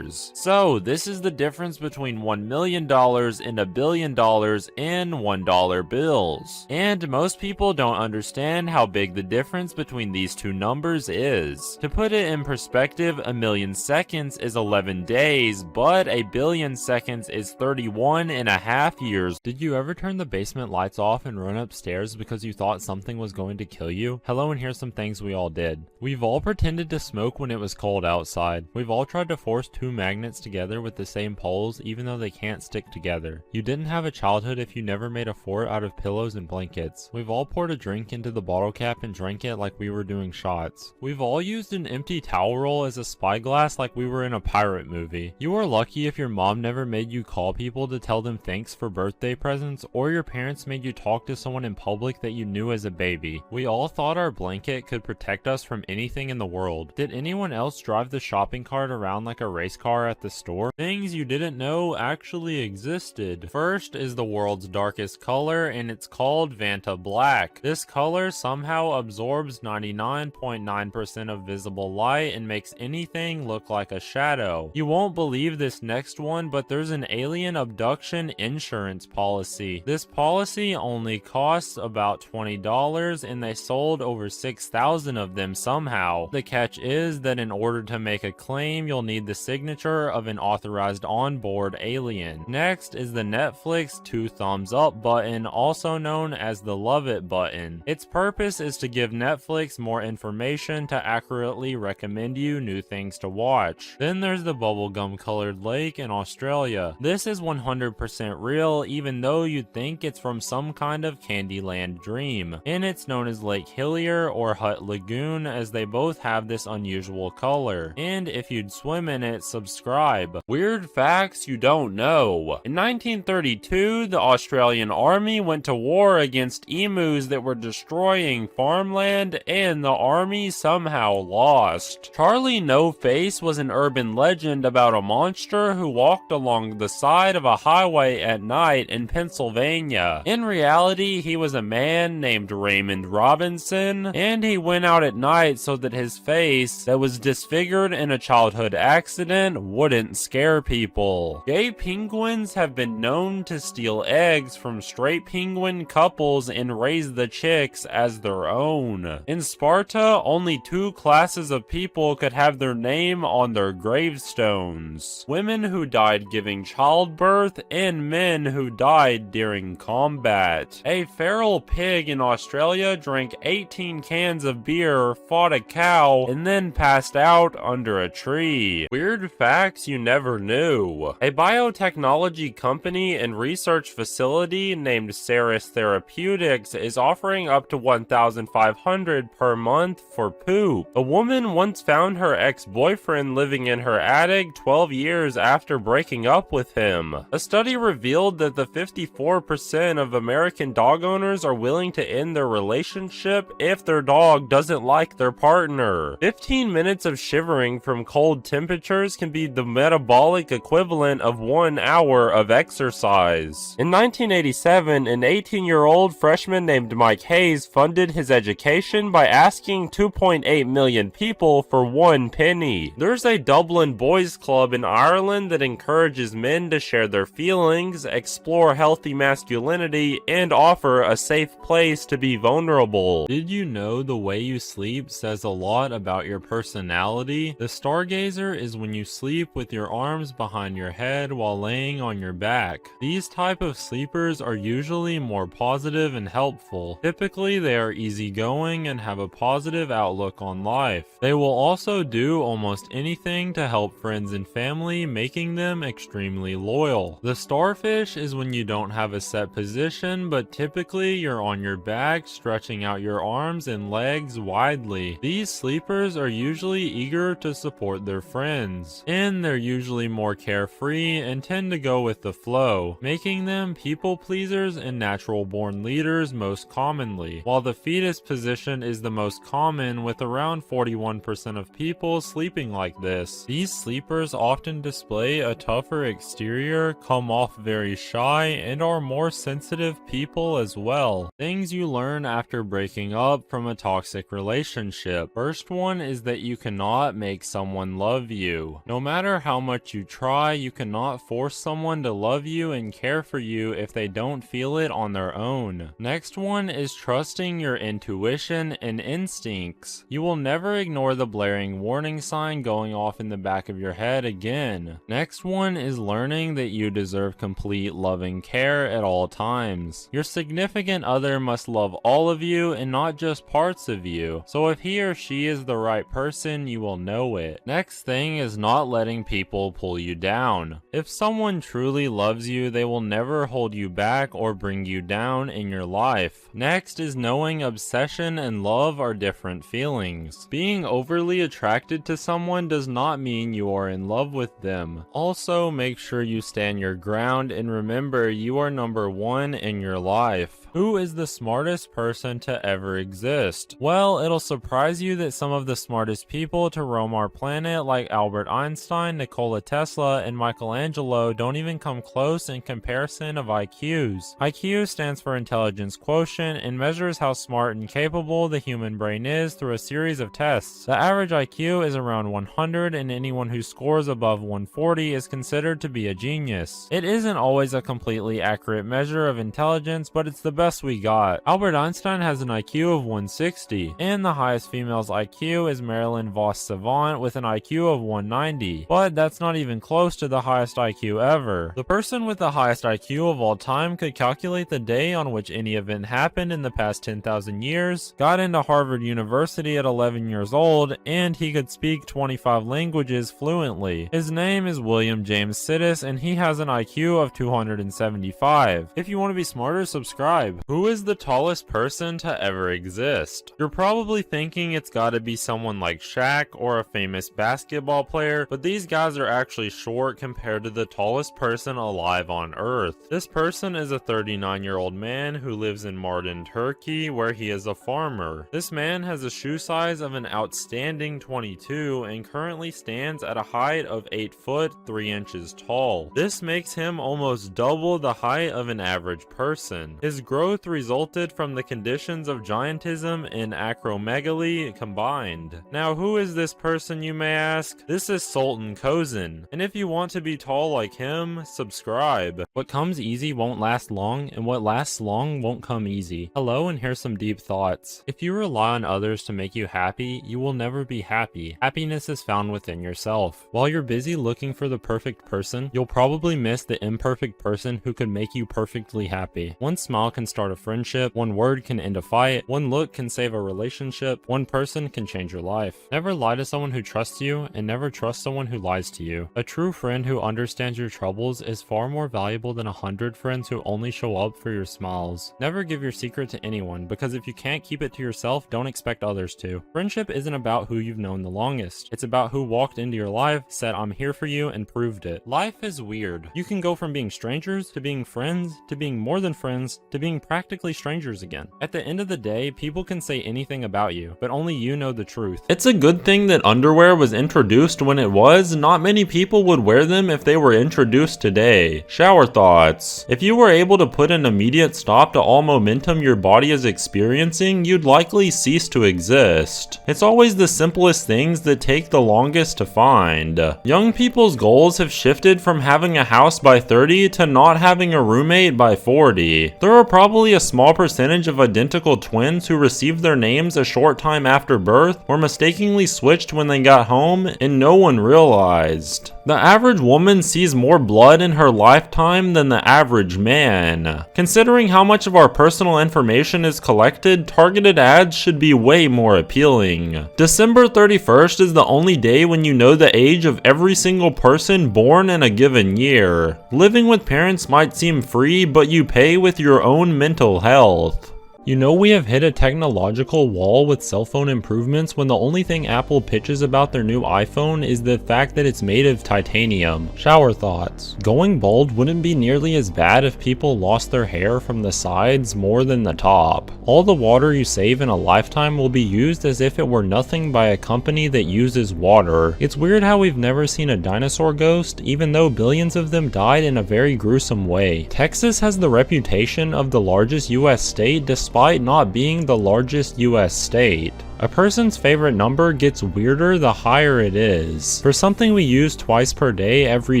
So this is the difference between $1 million and $1 billion in $1 bills. And most people don't understand how big the difference between these two numbers is. To put it in perspective, 1,000,000 seconds is 11 days, but 1 billion seconds is 31.5 years. Did you ever turn the basement lights off and run upstairs because you thought something was going to kill you? Hello, and here's some things we all did. We've all pretended to smoke when it was cold outside. We've all tried to force 2 magnets together with the same poles even though they can't stick together. You didn't have a childhood if you never made a fort out of pillows and blankets. We've all poured a drink into the bottle cap and drank it like we were doing shots. We've all used an empty towel roll as a spyglass like we were in a pirate movie. You are lucky if your mom never made you call people to tell them thanks for birthday presents, or your parents made you talk to someone in public that you knew as a baby. We all thought our blanket could protect us from anything in the world. Did anyone else drive the shopping cart around like a race car at the store? Things you didn't know actually existed. First is the world's darkest color, and it's called Vanta Black. This color somehow absorbs 99.9% of visible light and makes anything look like a shadow. You won't believe this next one, but there's an alien abduction insurance policy. This policy only costs about $20, and they sold over 6,000 of them somehow. The catch is that in order to make a claim, you'll need the signature of an authorized onboard alien. Next is the Netflix 2 thumbs up button, also known as the Love It button. Its purpose is to give Netflix more information to accurately recommend you new things to watch. Then there's the bubble bubblegum-colored lake in Australia. This is 100% real, even though you'd think it's from some kind of Candyland dream. And it's known as Lake Hillier or Hutt Lagoon, as they both have this unusual color. And if you'd swim in it, subscribe. Weird facts you don't know. In 1932, the Australian Army went to war against emus that were destroying farmland, and the army somehow lost. Charlie No Face was an urban legend about a monster who walked along the side of a highway at night in Pennsylvania. In reality, he was a man named Raymond Robinson, and he went out at night so that his face, that was disfigured in a childhood accident, wouldn't scare people. Gay penguins have been known to steal eggs from straight penguin couples and raise the chicks as their own. In Sparta, only 2 classes of people could have their name on their gravestones: women who died giving childbirth and men who died during combat. A feral pig in Australia drank 18 cans of beer, fought a cow, and then passed out under a tree. Weird facts you never knew. A biotechnology company and research facility named Ceres Therapeutics is offering up to $1,500 per month for poop. A woman once found her ex-boyfriend living in her attic 12 years after breaking up with him. A study revealed that the 54% of American dog owners are willing to end their relationship if their dog doesn't like their partner. 15 minutes of shivering from cold temperatures can be the metabolic equivalent of 1 hour of exercise. In 1987, an 18-year-old freshman named Mike Hayes funded his education by asking 2.8 million people for 1 penny. There's a Dublin boys club in Ireland that encourages men to share their feelings, explore healthy masculinity, and offer a safe place to be vulnerable. Did you know the way you sleep says a lot about your personality? The stargazer is when you sleep with your arms behind your head while laying on your back. These type of sleepers are usually more positive and helpful. Typically, they are easygoing and have a positive outlook on life. They will also do almost anything to help friends and family, making them extremely loyal. The starfish is when you don't have a set position, but typically you're on your back, stretching out your arms and legs widely. These sleepers are usually eager to support their friends, and they're usually more carefree and tend to go with the flow, making them people pleasers and natural born leaders most commonly, while the fetus position is the most common, with around 41% of people sleeping like this. These sleepers often display a tougher exterior, come off very shy, and are more sensitive people as well. Things you learn after breaking up from a toxic relationship. First one is that you cannot make someone love you. No matter how much you try, you cannot force someone to love you and care for you if they don't feel it on their own. Next one is trusting your intuition and instincts. You will never ignore the blaring warning sign going off in the back of your head again. Next one is learning that you deserve complete loving care at all times. Your significant other must love all of you and not just parts of you. So if he or she is the right person, you will know it. Next thing is not letting people pull you down. If someone truly loves you, they will never hold you back or bring you down in your life. Next is knowing obsession and love are different feelings. Being overly attracted to someone does not mean you are in love with them. Also, make sure you stand your ground and remember you are number one in your life. Who is the smartest person to ever exist? Well, it'll surprise you that some of the smartest people to roam our planet, like Albert Einstein, Nikola Tesla, and Michelangelo, don't even come close in comparison of IQs. IQ stands for intelligence quotient and measures how smart and capable the human brain is through a series of tests. The average IQ is around 100, and anyone who scores above 140 is considered to be a genius. It isn't always a completely accurate measure of intelligence, but it's the best best we got. Albert Einstein has an IQ of 160, and the highest female's IQ is Marilyn Vos Savant with an IQ of 190, but that's not even close to the highest IQ ever. The person with the highest IQ of all time could calculate the day on which any event happened in the past 10,000 years, got into Harvard University at 11 years old, and he could speak 25 languages fluently. His name is William James Sidis, and he has an IQ of 275. If you want to be smarter, subscribe. Who is the tallest person to ever exist? You're probably thinking it's gotta be someone like Shaq or a famous basketball player, but these guys are actually short compared to the tallest person alive on Earth. This person is a 39-year-old man who lives in Mardin, Turkey, where he is a farmer. This man has a shoe size of an outstanding 22 and currently stands at a height of 8 foot 3 inches tall. This makes him almost double the height of an average person. His growth resulted from the conditions of giantism and acromegaly combined. Now, who is this person, you may ask? This is Sultan Kozan, and if you want to be tall like him, subscribe. What comes easy won't last long, and what lasts long won't come easy. Hello, and here's some deep thoughts. If you rely on others to make you happy, you will never be happy. Happiness is found within yourself. While you're busy looking for the perfect person, you'll probably miss the imperfect person who could make you perfectly happy. One smile can start a friendship, one word can end a fight, one look can save a relationship, one person can change your life. Never lie to someone who trusts you, and never trust someone who lies to you. A true friend who understands your troubles is far more valuable than 100 friends who only show up for your smiles. Never give your secret to anyone, because if you can't keep it to yourself, don't expect others to. Friendship isn't about who you've known the longest. It's about who walked into your life, said I'm here for you, and proved it. Life is weird. You can go from being strangers to being friends to being more than friends to being practically strangers again. At the end of the day, people can say anything about you, but only you know the truth. It's a good thing that underwear was introduced when it was. Not many people would wear them if they were introduced today. Shower thoughts. If you were able to put an immediate stop to all momentum your body is experiencing, you'd likely cease to exist. It's always the simplest things that take the longest to find. Young people's goals have shifted from having a house by 30 to not having a roommate by 40. There are probably a small percentage of identical twins who received their names a short time after birth or mistakenly switched when they got home and no one realized. The average woman sees more blood in her lifetime than the average man. Considering how much of our personal information is collected, targeted ads should be way more appealing. December 31st is the only day when you know the age of every single person born in a given year. Living with parents might seem free, but you pay with your own mental health. You know we have hit a technological wall with cell phone improvements when the only thing Apple pitches about their new iPhone is the fact that it's made of titanium. Shower thoughts. Going bald wouldn't be nearly as bad if people lost their hair from the sides more than the top. All the water you save in a lifetime will be used as if it were nothing by a company that uses water. It's weird how we've never seen a dinosaur ghost, even though billions of them died in a very gruesome way. Texas has the reputation of the largest US state despite not being the largest US state. A person's favorite number gets weirder the higher it is. For something we use twice per day every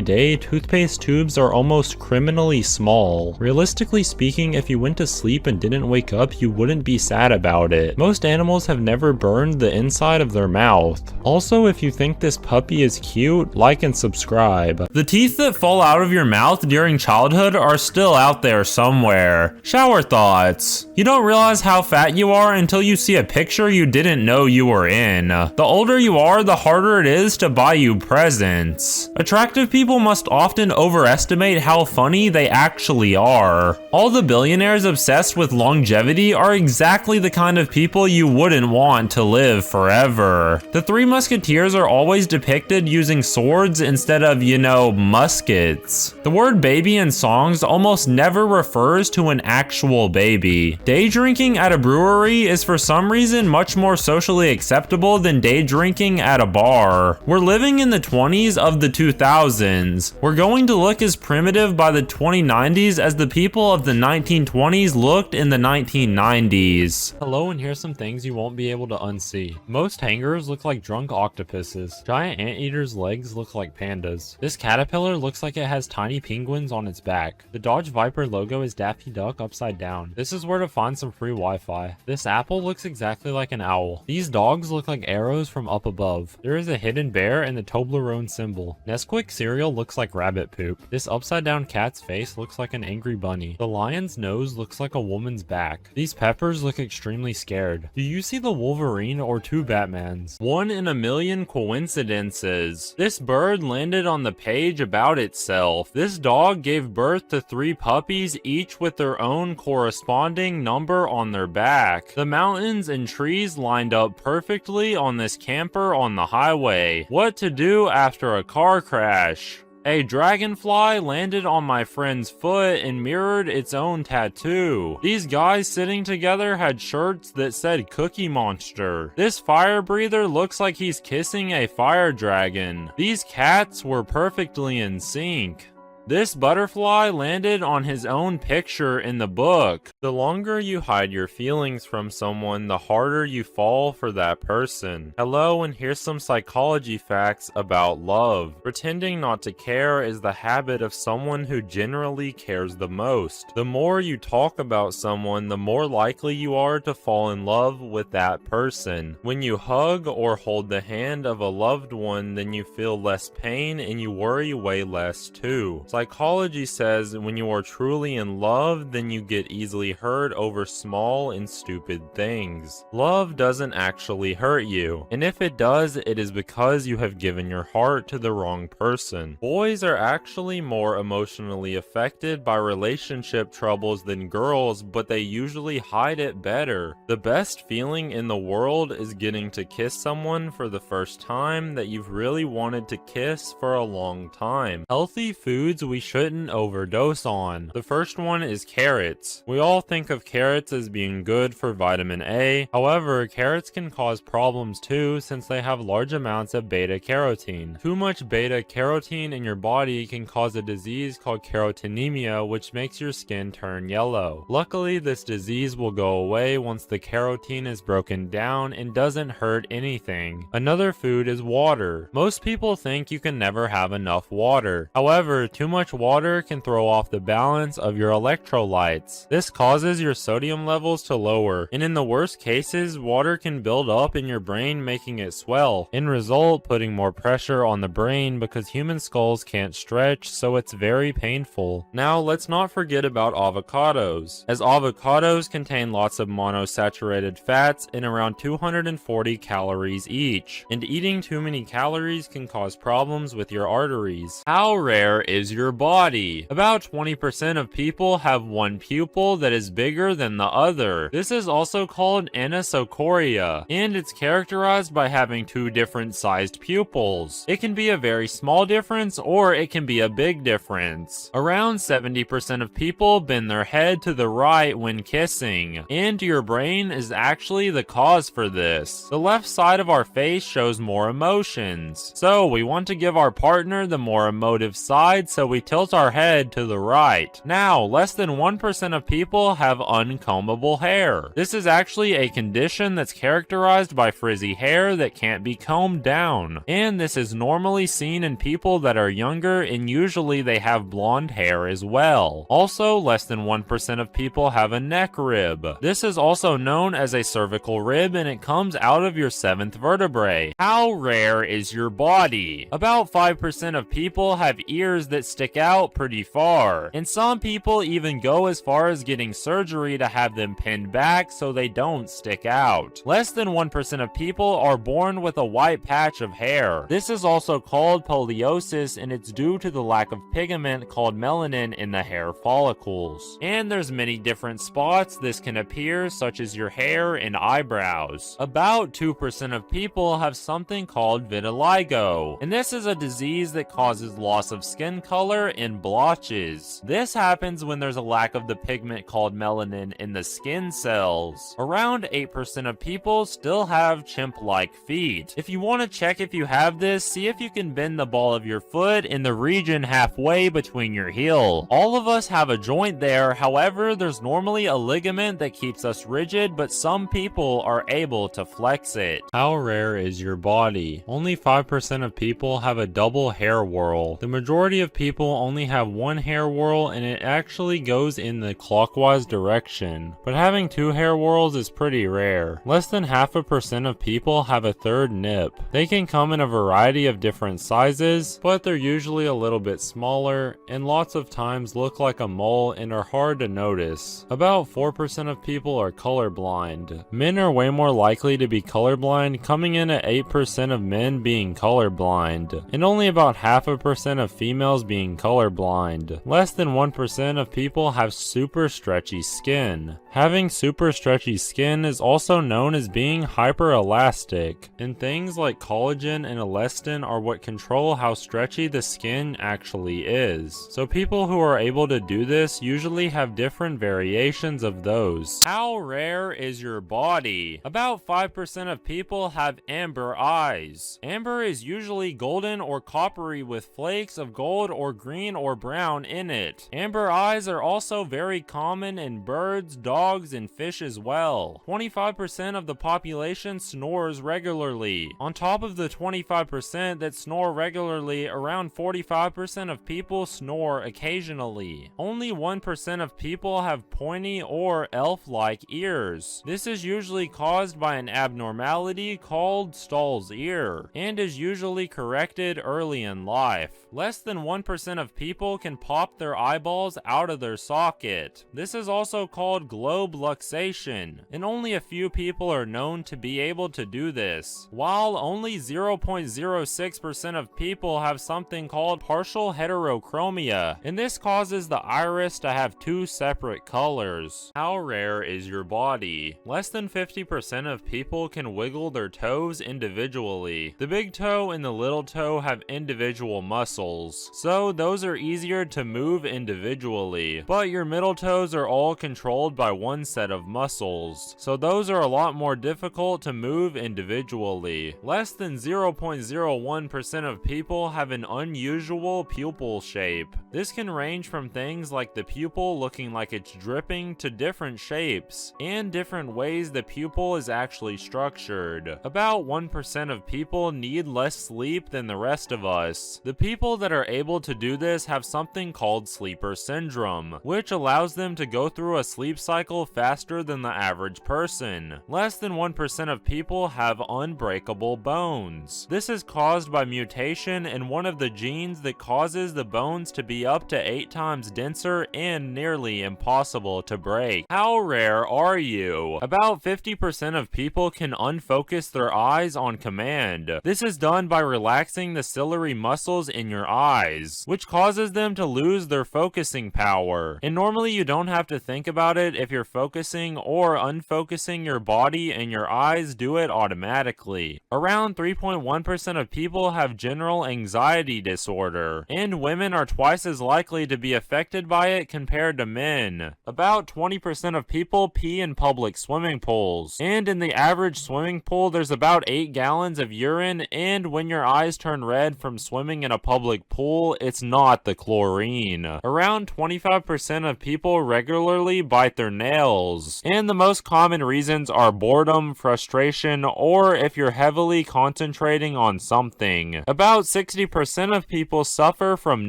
day, toothpaste tubes are almost criminally small. Realistically speaking, if you went to sleep and didn't wake up, you wouldn't be sad about it. Most animals have never burned the inside of their mouth. Also, if you think this puppy is cute, like and subscribe. The teeth that fall out of your mouth during childhood are still out there somewhere. Shower thoughts. You don't realize how fat you are until you see a picture you didn't know you were in. The older you are, the harder it is to buy you presents. Attractive people must often overestimate how funny they actually are. All the billionaires obsessed with longevity are exactly the kind of people you wouldn't want to live forever. The Three Musketeers are always depicted using swords instead of, muskets. The word baby in songs almost never refers to an actual baby. Day drinking at a brewery is for some reason much more more socially acceptable than day drinking at a bar. We're living in the 20s of the 2000s. We're going to look as primitive by the 2090s as the people of the 1920s looked in the 1990s. Hello, and here's some things you won't be able to unsee. Most hangers look like drunk octopuses. Giant anteaters' legs look like pandas. This caterpillar looks like it has tiny penguins on its back. The Dodge Viper logo is Daffy Duck upside down. This is where to find some free Wi-Fi. This apple looks exactly like an owl. These dogs look like arrows from up above. There is a hidden bear and the Toblerone symbol. Nesquik cereal looks like rabbit poop. This upside down cat's face looks like an angry bunny. The lion's nose looks like a woman's back. These peppers look extremely scared. Do you see the Wolverine or two Batmans? 1 in a million coincidences. This bird landed on the page about itself. This dog gave birth to 3 puppies, each with their own corresponding number on their back. The mountains and trees lined up perfectly on this camper on the highway. What to do after a car crash? A dragonfly landed on my friend's foot and mirrored its own tattoo. These guys sitting together had shirts that said Cookie Monster. This fire breather looks like he's kissing a fire dragon. These cats were perfectly in sync. This butterfly landed on his own picture in the book. The longer you hide your feelings from someone, the harder you fall for that person. Hello, and here's some psychology facts about love. Pretending not to care is the habit of someone who generally cares the most. The more you talk about someone, the more likely you are to fall in love with that person. When you hug or hold the hand of a loved one, then you feel less pain and you worry way less too. Psychology says when you are truly in love, then you get easily hurt over small and stupid things. Love doesn't actually hurt you, and if it does, it is because you have given your heart to the wrong person. Boys are actually more emotionally affected by relationship troubles than girls, but they usually hide it better. The best feeling in the world is getting to kiss someone for the first time that you've really wanted to kiss for a long time. Healthy foods we shouldn't overdose on. The first one is carrots. We all think of carrots as being good for vitamin A. However, carrots can cause problems too since they have large amounts of beta carotene. Too much beta carotene in your body can cause a disease called carotenemia, which makes your skin turn yellow. Luckily, this disease will go away once the carotene is broken down and doesn't hurt anything. Another food is water. Most people think you can never have enough water. However, too much water can throw off the balance of your electrolytes. This causes your sodium levels to lower, and in the worst cases, water can build up in your brain, making it swell. In result, putting more pressure on the brain because human skulls can't stretch, so it's very painful. Now, let's not forget about avocados, as avocados contain lots of monosaturated fats and around 240 calories each, and eating too many calories can cause problems with your arteries. How rare is your body? About 20% of people have one pupil that is bigger than the other. This is also called anisocoria, and it's characterized by having 2 different sized pupils. It can be a very small difference or it can be a big difference. Around 70% of people bend their head to the right when kissing, and your brain is actually the cause for this. The left side of our face shows more emotions, so we want to give our partner the more emotive side, so we tilt our head to the right. Now, less than 1% of people have uncombable hair. This is actually a condition that's characterized by frizzy hair that can't be combed down, and this is normally seen in people that are younger, and usually they have blonde hair as well. Also, less than 1% of people have a neck rib. This is also known as a cervical rib, and it comes out of your 7th vertebrae. How rare is your body? About 5% of people have ears that stick out pretty far, and some people even go as far as getting surgery to have them pinned back so they don't stick out. Less than 1% of people are born with a white patch of hair. This is also called poliosis, and it's due to the lack of pigment called melanin in the hair follicles. And there's many different spots this can appear, such as your hair and eyebrows. About 2% of people have something called vitiligo, and this is a disease that causes loss of skin color and blotches. This happens when there's a lack of the pigment called called melanin in the skin cells. Around 8% of people still have chimp-like feet. If you want to check if you have this, see if you can bend the ball of your foot in the region halfway between your heel. All of us have a joint there, however, there's normally a ligament that keeps us rigid, but some people are able to flex it. How rare is your body? Only 5% of people have a double hair whorl. The majority of people only have one hair whorl, and it actually goes in the clockwise direction. But having two hair whorls is pretty rare. Less than 0.5% of people have a third nip. They can come in a variety of different sizes, but they're usually a little bit smaller, and lots of times look like a mole and are hard to notice. About 4% of people are colorblind. Men are way more likely to be colorblind, coming in at 8% of men being colorblind, and only about 0.5% of females being colorblind. Less than 1% of people have super stretchy skin. Having super stretchy skin is also known as being hyperelastic, and things like collagen and elastin are what control how stretchy the skin actually is. So people who are able to do this usually have different variations of those. How rare is your body? About 5% of people have amber eyes. Amber is usually golden or coppery with flakes of gold or green or brown in it. Amber eyes are also very common in birds, dogs, and fish as well. 25% of the population snores regularly. On top of the 25% that snore regularly, around 45% of people snore occasionally. Only 1% of people have pointy or elf-like ears. This is usually caused by an abnormality called Stahl's ear, and is usually corrected early in life. Less than 1% of people can pop their eyeballs out of their socket. This is also called globe luxation, and only a few people are known to be able to do this, while only 0.06% of people have something called partial heterochromia, and this causes the iris to have two separate colors. How rare is your body? Less than 50% of people can wiggle their toes individually. The big toe and the little toe have individual muscles, so those are easier to move individually, but your middle toes are all controlled by one set of muscles, so those are a lot more difficult to move individually. Less than 0.01% of people have an unusual pupil shape. This can range from things like the pupil looking like it's dripping to different shapes and different ways the pupil is actually structured. About 1% of people need less sleep than the rest of us. The people that are able to do this have something called sleeper syndrome, which allows them to go through a sleep cycle faster than the average person. Less than 1% of people have unbreakable bones. This is caused by mutation in one of the genes that causes the bones to be up to 8 times denser and nearly impossible to break. How rare are you? About 50% of people can unfocus their eyes on command. This is done by relaxing the ciliary muscles in your eyes, which causes them to lose their focusing power. And normally you don't have to think about it if you're focusing or unfocusing your body, and your eyes do it automatically. Around 3.1% of people have general anxiety disorder, and women are twice as likely to be affected by it compared to men. About 20% of people pee in public swimming pools, and in the average swimming pool there's about 8 gallons of urine, and when your eyes turn red from swimming in a public pool, it's not the chlorine. Around 25% of people regularly bite their nails, and the most common reasons are boredom, frustration, or if you're heavily concentrating on something. About 60% of people suffer from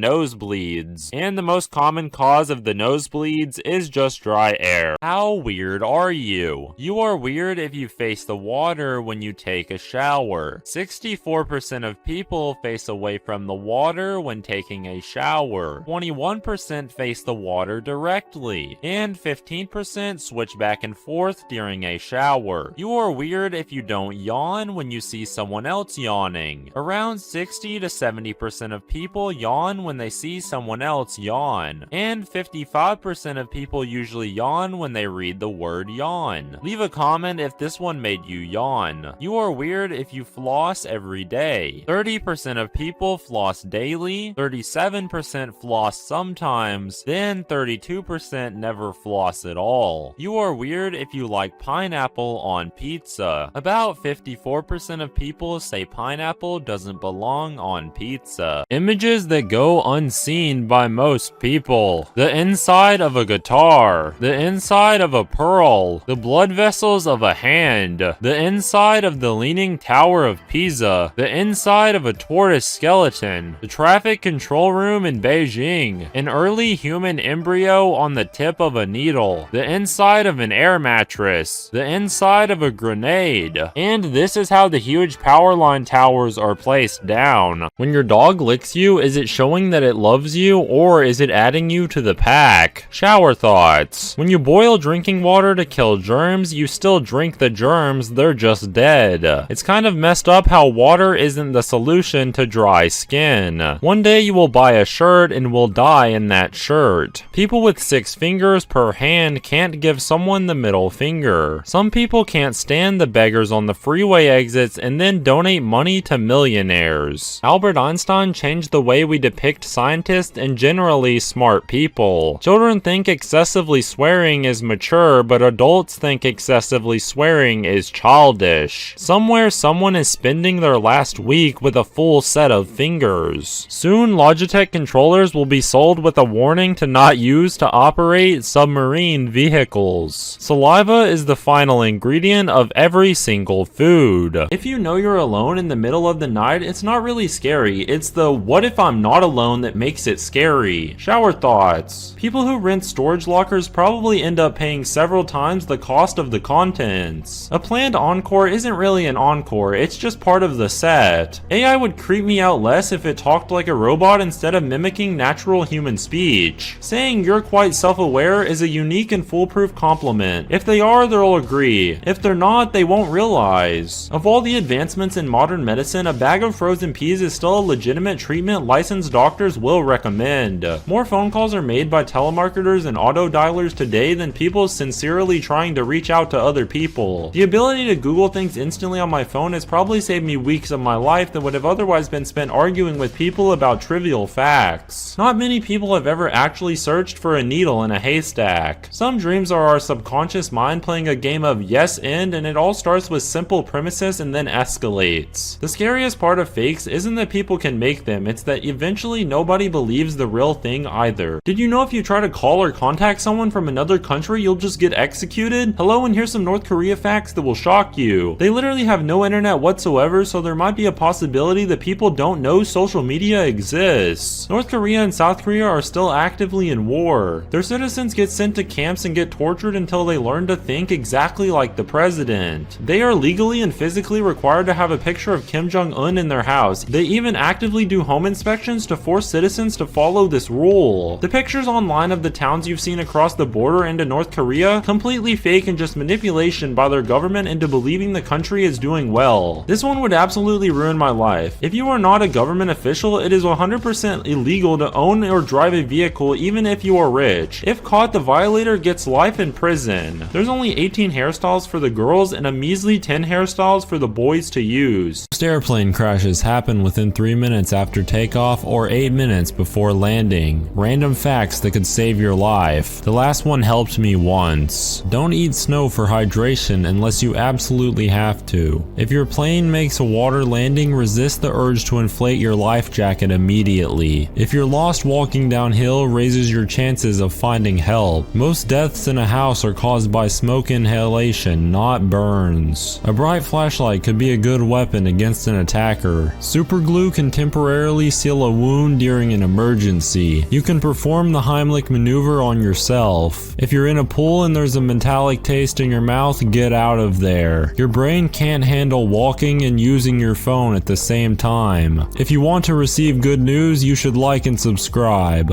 nosebleeds, and the most common cause of the nosebleeds is just dry air. How weird are you? You are weird if you face the water when you take a shower. 64% of people face away from the water when taking a shower. 21% face the water directly, and 15% 40% switch back and forth during a shower. You are weird if you don't yawn when you see someone else yawning. Around 60 to 70% of people yawn when they see someone else yawn. And 55% of people usually yawn when they read the word yawn. Leave a comment if this one made you yawn. You are weird if you floss every day. 30% of people floss daily, 37% floss sometimes, then 32% never floss at all. You are weird if you like pineapple on pizza. About 54% of people say pineapple doesn't belong on pizza. Images that go unseen by most people. The inside of a guitar. The inside of a pearl. The blood vessels of a hand. The inside of the Leaning Tower of Pisa. The inside of a tortoise skeleton. The traffic control room in Beijing. An early human embryo on the tip of a needle. The inside of an air mattress. The inside of a grenade. And this is how the huge power line towers are placed down. When your dog licks you, is it showing that it loves you, or is it adding you to the pack? Shower thoughts. When you boil drinking water to kill germs, you still drink the germs, they're just dead. It's kind of messed up how water isn't the solution to dry skin. One day you will buy a shirt and will die in that shirt. People with 6 fingers per hand can't give someone the middle finger. Some people can't stand the beggars on the freeway exits and then donate money to millionaires. Albert Einstein changed the way we depict scientists and generally smart people. Children think excessively swearing is mature, but adults think excessively swearing is childish. Somewhere someone is spending their last week with a full set of fingers. Soon Logitech controllers will be sold with a warning to not use to operate submarine vehicles. Saliva is the final ingredient of every single food. If you know you're alone in the middle of the night, it's not really scary. It's the what if I'm not alone that makes it scary. Shower thoughts. People who rent storage lockers probably end up paying several times the cost of the contents. A planned encore isn't really an encore, it's just part of the set. AI would creep me out less if it talked like a robot instead of mimicking natural human speech. Saying you're quite self-aware is a unique and foolproof compliment. If they are, they'll agree. If they're not, they won't realize. Of all the advancements in modern medicine, a bag of frozen peas is still a legitimate treatment licensed doctors will recommend. More phone calls are made by telemarketers and auto dialers today than people sincerely trying to reach out to other people. The ability to Google things instantly on my phone has probably saved me weeks of my life that would have otherwise been spent arguing with people about trivial facts. Not many people have ever actually searched for a needle in a haystack. Some dreams are our subconscious mind playing a game of yes and it all starts with simple premises and then escalates. The scariest part of fakes isn't that people can make them, it's that eventually nobody believes the real thing either. Did you know if you try to call or contact someone from another country, you'll just get executed? Hello, and here's some North Korea facts that will shock you. They literally have no internet whatsoever, so there might be a possibility that people don't know social media exists. North Korea and South Korea are still actively in war. Their citizens get sent to camps and get tortured until they learn to think exactly like the president. They are legally and physically required to have a picture of Kim Jong-un in their house. They even actively do home inspections to force citizens to follow this rule. The pictures online of the towns you've seen across the border into North Korea, completely fake and just manipulation by their government into believing the country is doing well. This one would absolutely ruin my life. If you are not a government official, it is 100% illegal to own or drive a vehicle even if you are rich. If caught, the violator gets life in prison. There's only 18 hairstyles for the girls and a measly 10 hairstyles for the boys to use. Most airplane crashes happen within 3 minutes after takeoff or 8 minutes before landing. Random facts that could save your life. The last one helped me once. Don't eat snow for hydration unless you absolutely have to. If your plane makes a water landing, resist the urge to inflate your life jacket immediately. If you're lost walking downhill, raises your chances of finding help. Most deaths in a house are caused by smoke inhalation, not burns. A bright flashlight could be a good weapon against an attacker. Super glue can temporarily seal a wound during an emergency. You can perform the Heimlich maneuver on yourself. If you're in a pool and there's a metallic taste in your mouth, get out of there. Your brain can't handle walking and using your phone at the same time. If you want to receive good news, you should like and subscribe.